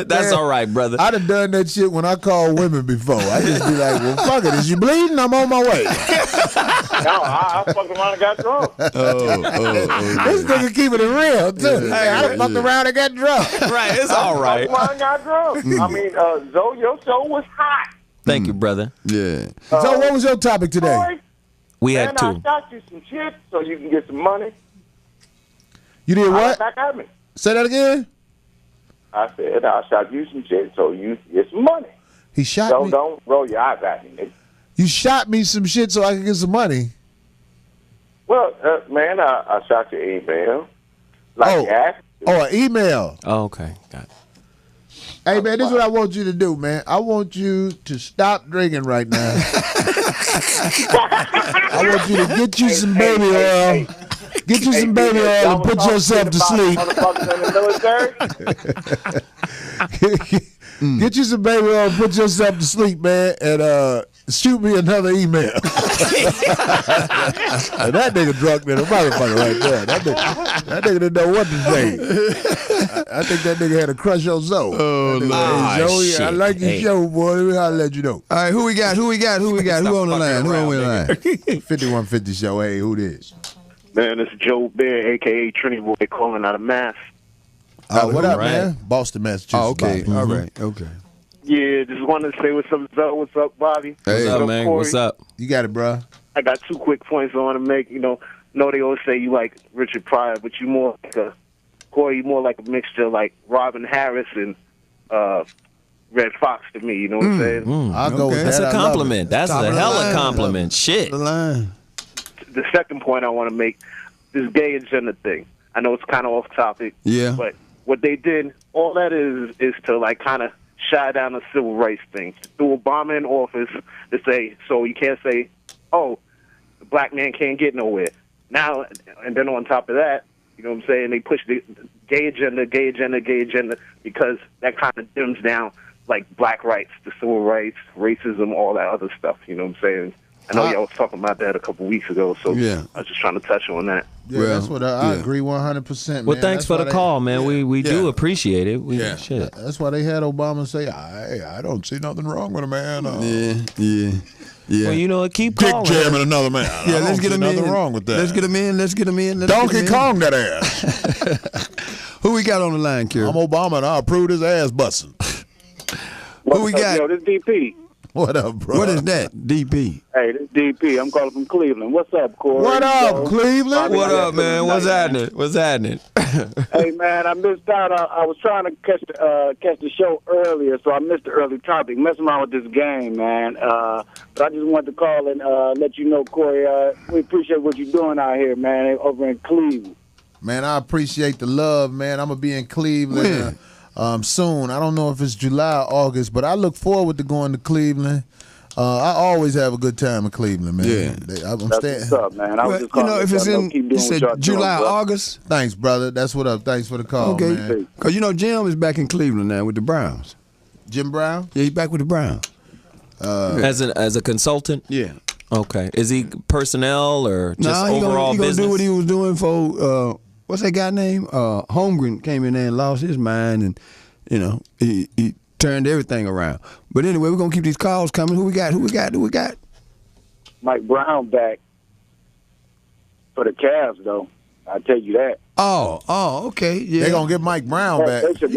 That's all right, brother. I done done that shit when I call women before. I just be like, well, fuck it. Is you bleeding? I'm on my way. No, I fucked around and got drunk. This nigga keeping it real, too. Hey, I done fucked around and got drunk. Right, it's all right. I fucked around and got drunk. I mean, Zoe, your show was hot. Thank you, brother. Yeah. So what was your topic today? Boy, We man, had two. I shot you some shit so you can get some money. You did what? Back at me. Say that again? I said, I shot you some shit so you get some money. He shot So me. don't roll your eyes at me, nigga. You shot me some shit so I could get some money. Well, man, I shot your email. Like you asked. Oh, an email. Oh, okay. Got it. Hey, man, this is what I want you to do, man. I want you to stop drinking right now. I want you to get you some baby oil. Get you some baby oil and put yourself to sleep. Get you some baby oil and put yourself to sleep, man, and shoot me another email. That nigga drunk than a motherfucker right there. That nigga didn't know what to say. I think that nigga had a crush on Zoe. Oh, Hey, Zoe, shit. I like your show, boy. I'll let you know. All right, who we got? Who on the line? Who on the line? 5150 show. Hey, who this? Man, it's Joe Bear, a.k.a. Trinity Boy, calling out of Mass. What up, right. man? Boston, Massachusetts. Oh, okay. Bobby. All right. Okay. Yeah, just wanted to say what's up, Zoe. What's up, Bobby? Hey. What's up, man? Corey? What's up? You got it, bro. I got 2 quick points I want to make. You know they always say you like Richard Pryor, but you more like Corey, you more like a mixture of like Robin Harris and Red Fox to me. You know what I'm saying? I'll go with that. That's a I love compliment. it. That's Top a of the hella line. compliment. Shit. The line. The second point I want to make, this gay agenda thing. I know it's kind of off topic. Yeah. But what they did, all that is to like kind of shy down the civil rights thing. Threw Obama in office to say, so you can't say, oh, the black man can't get nowhere. Now, and then on top of that, you know what I'm saying, they push the gay agenda because that kind of dims down like black rights, the civil rights, racism, all that other stuff. You know what I'm saying? I know y'all was talking about that a couple weeks ago, so Yeah. I was just trying to touch on that. Yeah, Well, that's what I yeah. agree 100%. Well, man. thanks That's for why the call, man. We do Yeah. appreciate it. Yeah. Shit. That's why they had Obama say, I don't see nothing wrong with a man. Yeah. Well, you know, keep Dick calling. jamming another man. Yeah, I let's don't get see him in. nothing wrong with that. Let's get him in. Donkey Kong that ass. Who we got on the line, Kerry? I'm Obama and I approve his ass busting. Who we got? Yo, this DP. What up, bro? What is that? DP. Hey, this DP. I'm calling from Cleveland. What's up, Corey? What up, Yo, Cleveland? What up, man? What's happening? What's happening? Hey, man, I missed out. I was trying to catch the show earlier, so I missed the early topic. Messing around with this game, man. But I just wanted to call and let you know, Corey, we appreciate what you're doing out here, man, over in Cleveland. Man, I appreciate the love, man. I'm going to be in Cleveland soon. I don't know if it's July or August, but I look forward to going to Cleveland. I always have a good time in Cleveland, man. Yeah. That's what's up, man. I was just You calling know, if to it's let you know, in keep doing what y'all July, doing, bro. August. Thanks, brother. That's what up. Thanks for the call, Okay. man. Because, you know, Jim is back in Cleveland now with the Browns. Jim Brown? Yeah, he's back with the Browns. As a consultant? Yeah. Okay. Is he personnel or just Nah, overall he gonna business? do what he was doing for, what's that guy name? Holmgren came in there and lost his mind, and, you know, he turned everything around. But anyway, we're going to keep these calls coming. Who we got? Mike Brown back for the Cavs, though. I tell you that. Oh, okay. Yeah. They're going to get Mike Brown back. They should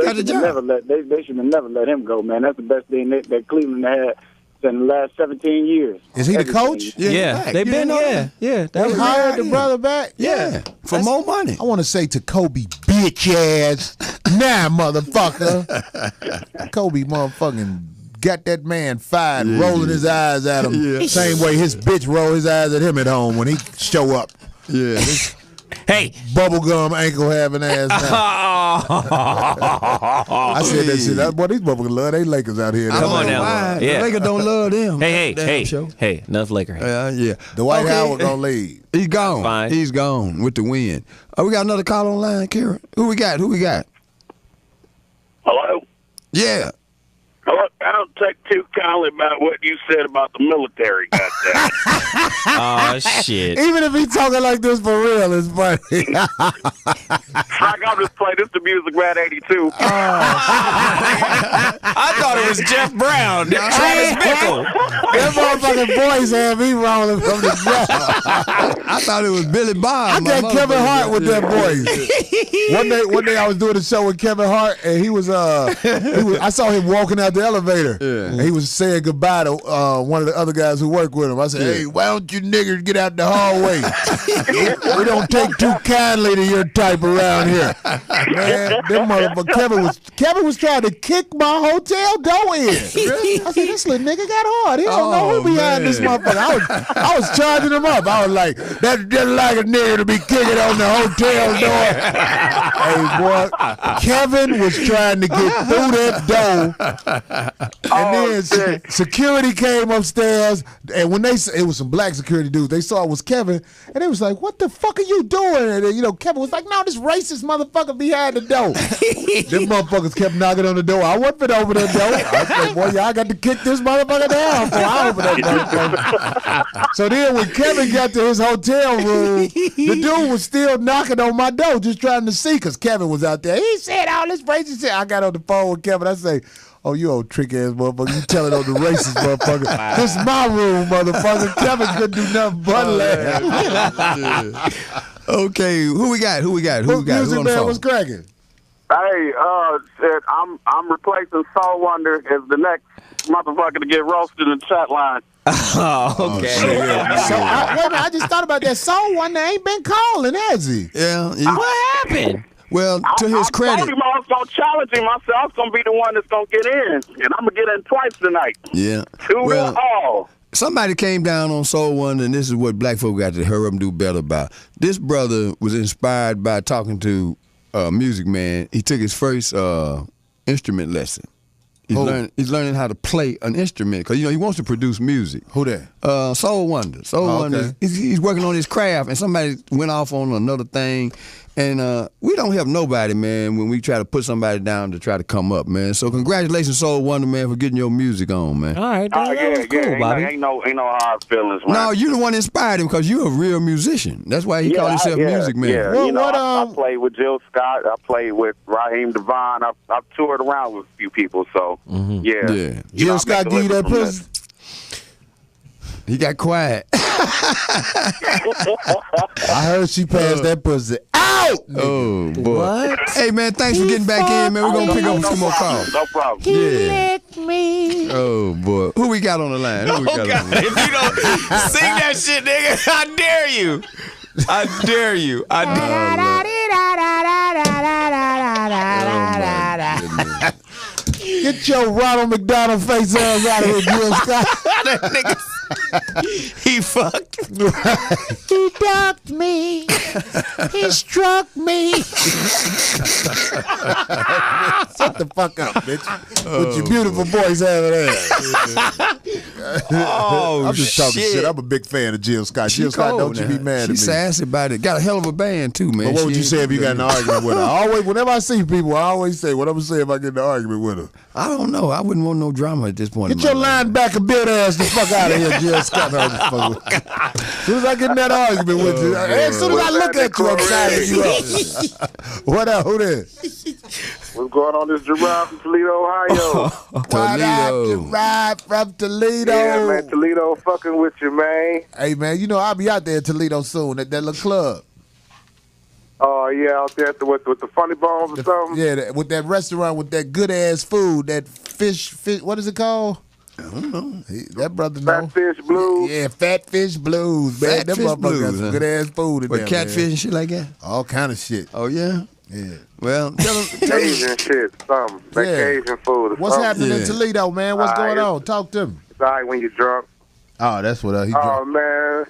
have never let him go, man. That's the best thing that Cleveland had in the last 17 years. Is he the coach? Yeah. They've been, yeah. They hired the brother back? Yeah. For more money. I want to say to Kobe, bitch ass. Nah, motherfucker. Kobe motherfucking got that man fired, rolling his eyes at him. Yeah. Same way his bitch roll his eyes at him at home when he show up. Yeah. Hey, bubblegum ankle having ass. I said that shit. Boy, these bubblegum love they Lakers out here. Come on now. The Lakers don't love them. Hey, enough Laker. Yeah. Dwight Howard gonna leave. He's gone. Fine. He's gone with the wind. We got another call online, Karen. Who we got? Hello? Yeah. Hello? I don't take too kindly about what you said about the military, goddamn. Oh, shit. Even if he's talking like this for real, it's funny. I'm just playing this the music Rat 82. I thought it was Jeff Brown, Travis Bickle. That motherfucking voice had me rolling from the ground. I thought it was Billy Bob. I got Kevin Hart with that voice. One day I was doing a show with Kevin Hart, and he was I saw him walking out the elevator, and he was saying goodbye to one of the other guys who worked with him. I said, "Hey, why don't you niggers get out the hallway? We don't take too kindly to your type around here." Man, them motherfucker Kevin was trying to kick my hotel door in. I said, "This little nigga got hard. He don't know who behind this motherfucker." I was charging him up. I was like, "That's just like a nigga to be kicking on the hotel door." Hey, boy, Kevin was trying to get through that door, and then security came upstairs, and when it was some black security dudes, they saw it was Kevin, and they was like, "What the fuck are you doing?" And then, Kevin was like, "No, this racist motherfucker behind the door." Them motherfuckers kept knocking on the door. I wasn't finna open that door. I said, "Boy, y'all got to kick this motherfucker down before I open that motherfucker." So then when Kevin got to his hotel room, the dude was still knocking on my door, just trying to see, because Kevin was out there. He said all this racist shit. I got on the phone with Kevin. I say, "Oh, you old trick-ass motherfucker. You telling on the racist motherfucker. This is my room, motherfucker." Kevin couldn't do nothing but laugh. Okay, who we got? Music man, what's cracking? Hey, I'm replacing Soul Wonder as the next motherfucker to get roasted in the chat line. Oh, okay. Wait a minute, I just thought about that. Soul Wonder ain't been calling, has he? Yeah. What happened? Well, to his credit. I told him I was going to challenge him. I said I was going to be the one that's going to get in, and I'm going to get in twice tonight. Yeah. All. Somebody came down on Soul Wonder, and this is what black folk got to hurry up and do better about. This brother was inspired by talking to Music Man. He took his first instrument lesson. He's learning how to play an instrument because he wants to produce music. Who that? Soul Wonder. Wonder. He's working on his craft, and somebody went off on another thing. And we don't help nobody, man, when we try to put somebody down to try to come up, man. So congratulations, Soul Wonder, man, for getting your music on, man. All right, that was cool, Bobby. Ain't no hard feelings, man. No, you the one that inspired him because you're a real musician. That's why he called himself Music Man. Yeah, I played with Jill Scott. I played with Raheem Devine. I've toured around with a few people, so yeah. Jill Scott give you that pussy? He got quiet. I heard she passed that pussy out. Oh, boy. What? Hey, man, thanks for getting back in, man. We're going to pick up a few more calls. No problem. Yeah. Lick me. Oh, boy. Who we got on the line? God, if you don't sing that shit, nigga, I dare you. I dare you. Get your Ronald McDonald face ass out of here, Jill Scott. That nigga, he fucked. He ducked me. He struck me. Shut the fuck up, bitch. With your beautiful voice having there. Oh, I'm just talking shit. I'm a big fan of Jill Scott. Jill Scott, don't you be mad at me. She's sassy about it. Got a hell of a band, too, man. But what would you say if you got in an argument with her? Whenever I see people, I always say, what I'm going to say if I get in an argument with her? I don't know. I wouldn't want no drama at this point. Get your linebacker build ass the fuck out of here, Jill Scott. As soon as I get in that argument with you, as soon as I look at you, I'm signing you up. What up? Who there? What's going on? This is Gerard from Toledo, Ohio. Gerard from Toledo. Yeah, man, Toledo fucking with you, man. Hey, man, I'll be out there in Toledo soon at that little club. Oh, yeah, out there with the funny bones or something? Yeah, with that restaurant with that good-ass food, that fish, what is it called? I don't know. That brother know. Fat Fish Blues. Yeah, Fat Fish Blues, man. Them motherfuckers got some good-ass food in there, catfish and shit like that? All kind of shit. Oh, yeah? Yeah. Well, tell him. Asian shit, something. Like Asian food or What's something. happening in Toledo, man? What's going on? Talk to me. It's all right when you're drunk. Oh, that's what he drunk. Oh, man.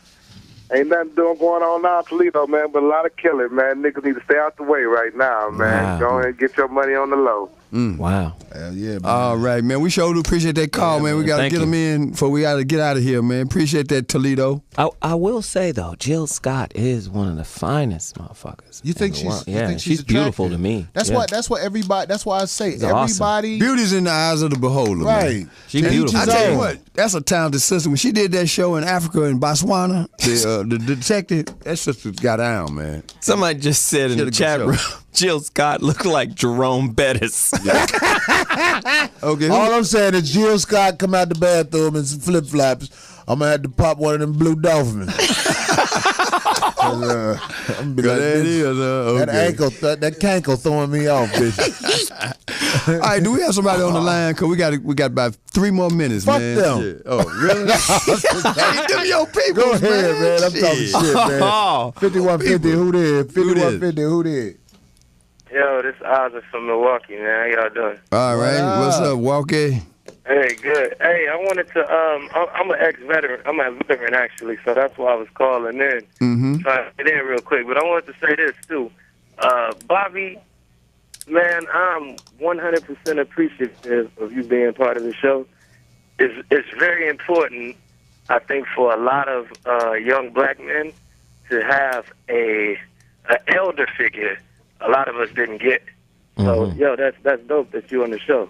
Ain't nothing doing going on now in Toledo, man, but a lot of killing, man. Niggas need to stay out the way right now, man. Wow. Go ahead and get your money on the low. Wow. Hell yeah, man. All right, man. We sure do appreciate that call, man. We got to Thank get you. them in before we got to get out of here, man. Appreciate that, Toledo. I will say though, Jill Scott is one of the finest motherfuckers. You think in the she's? world. You Yeah, think she's beautiful to attractive? me. That's Yeah. why. That's what everybody. That's why I say She's awesome. everybody. Beauty's in the eyes of the beholder, Right. man. She's To each beautiful. his I tell you own. what, that's a talented sister. When she did that show in Africa and Botswana, the detective, that sister got down, man. Somebody just said in She the had a good chat show. room, Jill Scott looked like Jerome Bettis. Okay, All I'm saying is Jill Scott come out the bathroom in some flip flops. I'm gonna have to pop one of them blue dolphins. I'm gonna be like, that bitch, is, that okay. ankle, that cankle throwing me off, bitch. All right, do we have somebody on the line? Cause we got about 3 more minutes, Fuck man. them. Shit. Oh, really? Hey, them your people, Go ahead, man. I'm talking shit, man. Oh, 5150, who did? 5150, who did? Yo, this is Ozzy from Milwaukee, man. How y'all doing? All right, What what's up? up, Walkie? Hey, good. Hey, I wanted to, I'm an ex-veteran. I'm a veteran, actually, so that's why I was calling in. Mm-hmm. Trying to get in real quick. But I wanted to say this, too. Bobby, man, I'm 100% appreciative of you being part of the show. It's very important, I think, for a lot of young black men to have an elder figure a lot of us didn't get. So, yo, that's dope that you on the show.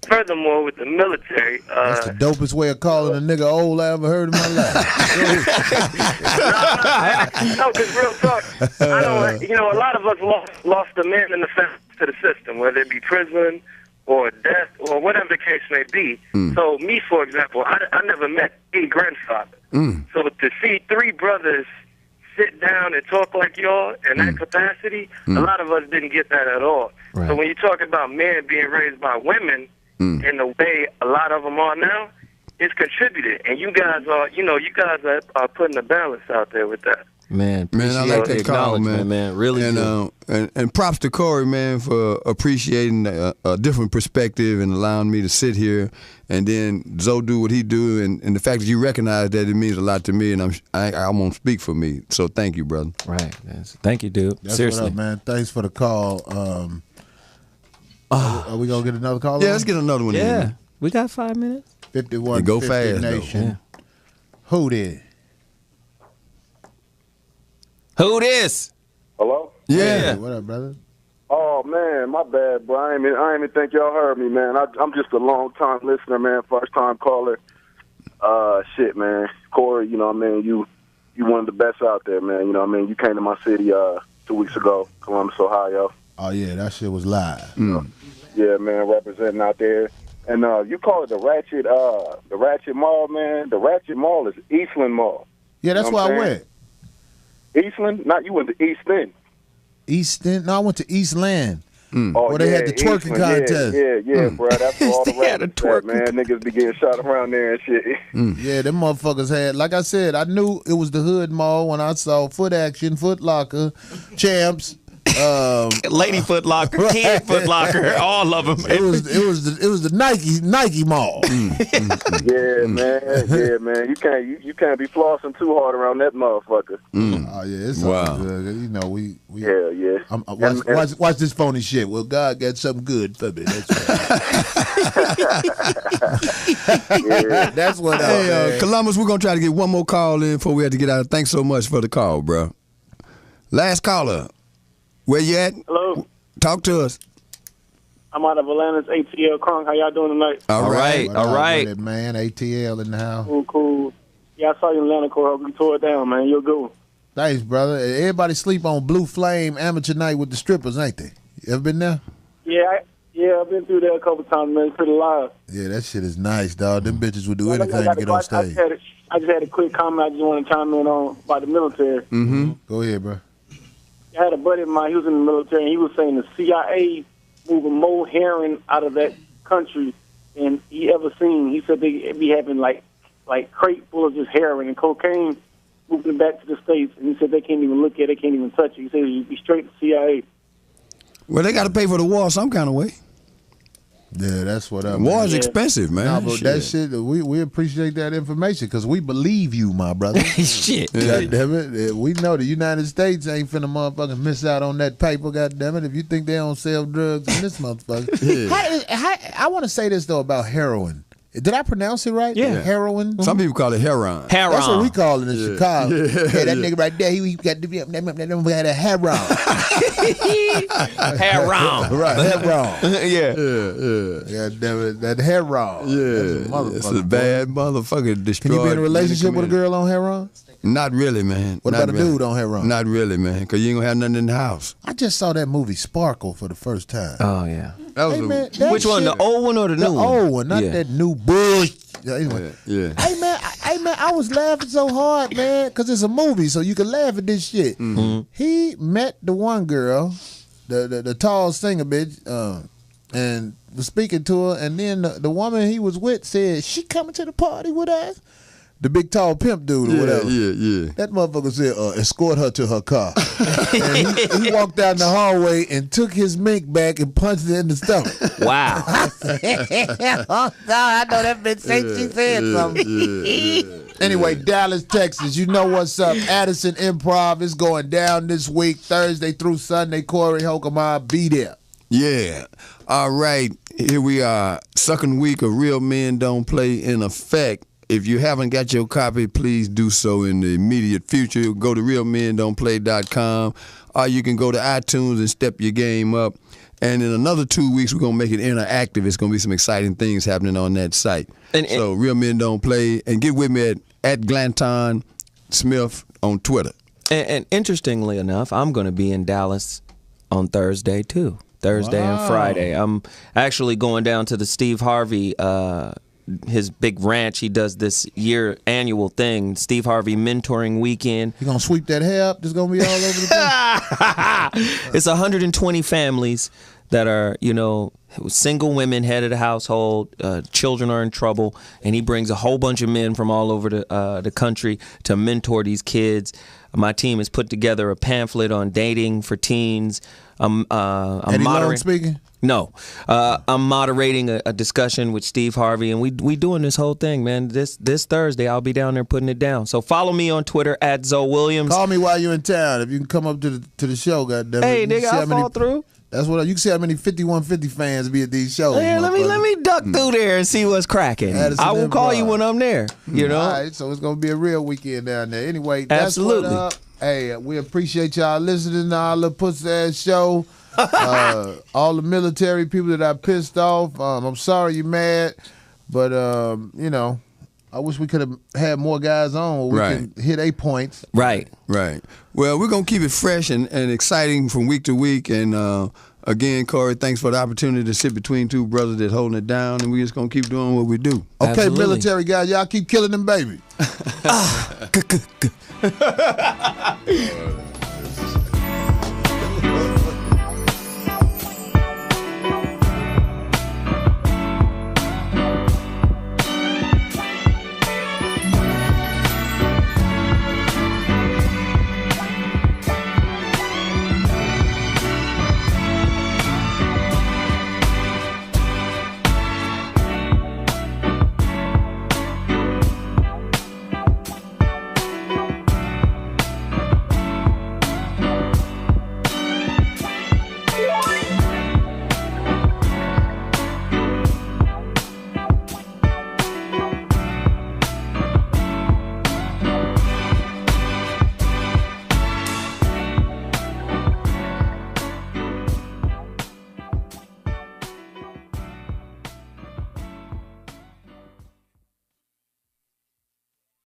Furthermore, with the military, That's the dopest way of calling a nigga old I ever heard in my life. no, because real talk, I don't. You know, a lot of us lost a man in the family to the system, whether it be prison or death or whatever the case may be. So, me, for example, I never met a grandfather. So to see 3 brothers sit down and talk like y'all in that capacity, a lot of us didn't get that at all. Right. So when you talk about men being raised by women in the way a lot of them are now, it's contributed. And you guys are putting a balance out there with that. Man, Man, I like appreciate that the call, acknowledgement, man. Really and, do. and props to Corey, man, for appreciating a different perspective and allowing me to sit here. And then Zoe do what he do, and the fact that you recognize that, it means a lot to me. And I won't speak for me, so thank you, brother. Right. Thank you, dude. That's Seriously, what up, man. Thanks for the call. Are we gonna get another call? Yeah, let's get another one in. Yeah, Man. we got 5 minutes. 51. Go fast, though. Nation. Who did? Who this? Hello? Yeah. Hey, what up, brother? Oh, man, my bad, bro. I ain't even think y'all heard me, man. I'm just a long-time listener, man, first-time caller. Shit, man. Corey, you know what I mean? You one of the best out there, man. You know what I mean? You came to my city 2 weeks ago, Columbus, Ohio. Oh yeah, that shit was live. Yeah, man, representing out there. And you call it the Ratchet Mall, man. The Ratchet Mall is Eastland Mall. Yeah, that's You know where what I I'm went. Eastland? Not you went to East End. East End? No, I went to Eastland. Oh, Where they had the twerking Eastland. contest. Yeah, bro. That's where all the They had a rappers at, man. Niggas be getting shot around there and shit. Yeah, them motherfuckers had, like I said, I knew it was the hood mall when I saw Foot Action, Foot Locker, Champs, Lady Foot Locker, Kid Foot Locker, all of them. It was the Nike mall. Yeah, man. You can't be flossing too hard around that motherfucker. Oh yeah, it's all good. You know, we Yeah. watch this phony shit. Well, God got something good for me. That's right. That's what. Hey, Columbus, we're gonna try to get one more call in before we have to get out. Thanks so much for the call, bro. Last caller. Where you at? Hello. Talk to us. I'm out of Atlanta's ATL Kong. How y'all doing tonight? All right. What up with it, man. ATL in the house. Cool. Yeah, I saw you in Atlanta, Corey. We tore it down, man. You're good. Thanks, brother. Everybody sleep on Blue Flame Amateur Night with the strippers, ain't they? You ever been there? Yeah, I've been through there a couple times, man. It's pretty live. Yeah, that shit is nice, dog. Them bitches would do anything to get on stage. I just had a quick comment I just want to chime in on about the military. Mm-hmm. Go ahead, bro. I had a buddy of mine, he was in the military, and he was saying the CIA moving more heroin out of that country than he ever seen. He said they be having like crate full of just heroin and cocaine moving it back to the States. And he said they can't even look at it, they can't even touch it. He said it'd be straight to CIA. Well, they got to pay for the war some kind of way. Yeah, that's what up. War is expensive, man. Nah, but that shit, we appreciate that information because we believe you, my brother. Shit. God damn it. We know the United States ain't finna motherfucking miss out on that paper, god damn it. If you think they don't sell drugs in this motherfucker. I want to say this, though, about heroin. Did I pronounce it right? Yeah. Heroin? Some people call it heron. Heron. That's what we call it in Chicago. Yeah. Hey, that nigga right there, he got to be up. That had a heron. Heron. Right, heron. Yeah. God damn it, that heron. Yeah. It's a bad motherfucker. Can you be in a relationship with a girl on heron? Not really, man. What Not about really. a dude on heron? Not really, man, because you ain't going to have nothing in the house. I just saw that movie Sparkle for the first time. Oh, yeah. That was Hey, man, that Which one, shit- the old one or the new one? The old one, not Yeah. that new bullshit. Anyway. Yeah. Hey man, I was laughing so hard, man, because it's a movie, so you can laugh at this shit. Mm-hmm. He met the one girl, the tall singer bitch, and was speaking to her, and then the woman he was with said, "She coming to the party with us?" The big tall pimp dude or whatever. Yeah. That motherfucker said, escort her to her car. And he walked down the hallway and took his mink back and punched it in the stomach. Wow. Oh, God, I know that bitch say she said something. Anyway, Dallas, Texas, you know what's up. Addison Improv is going down this week, Thursday through Sunday. Corey Holcomb, I'll be there. Yeah. All right. Here we are. Second week of Real Men Don't Play in effect. If you haven't got your copy, please do so in the immediate future. Go to realmendon'tplay.com, or you can go to iTunes and step your game up. And in another 2 weeks, we're going to make it interactive. It's going to be some exciting things happening on that site. So Real Men Don't Play. And get with me at Glanton Smith on Twitter. And interestingly enough, I'm going to be in Dallas on Thursday, too. Thursday and Friday. I'm actually going down to the Steve Harvey his big ranch. He does this annual thing, Steve Harvey Mentoring Weekend. You gonna sweep that hair up? It's gonna be all over the place. It's 120 families that are, single women, head of the household, children are in trouble, and he brings a whole bunch of men from all over the country to mentor these kids. My team has put together a pamphlet on dating for teens. I'm Eddie Long speaking? No. I'm moderating a discussion with Steve Harvey, and we doing this whole thing, man. This Thursday, I'll be down there putting it down. So follow me on Twitter at Zoe Williams. Call me while you're in town. If you can come up to the show, goddammit. Hey, nigga, I'll fall through. That's what you can see how many 5150 fans be at these shows. Yeah, let me duck through there and see what's cracking. I will call you when I'm there. You know. All right, so it's gonna be a real weekend down there. Anyway, that's absolutely. What up. Hey, we appreciate y'all listening to our little pussy ass show. All the military people that I pissed off. I'm sorry you mad, but I wish we could have had more guys on where we can hit 8 points. Right. Well, we're going to keep it fresh and exciting from week to week. And again, Corey, thanks for the opportunity to sit between two brothers that's holding it down. And we're just going to keep doing what we do. Okay, absolutely. Military guys, y'all keep killing them babies.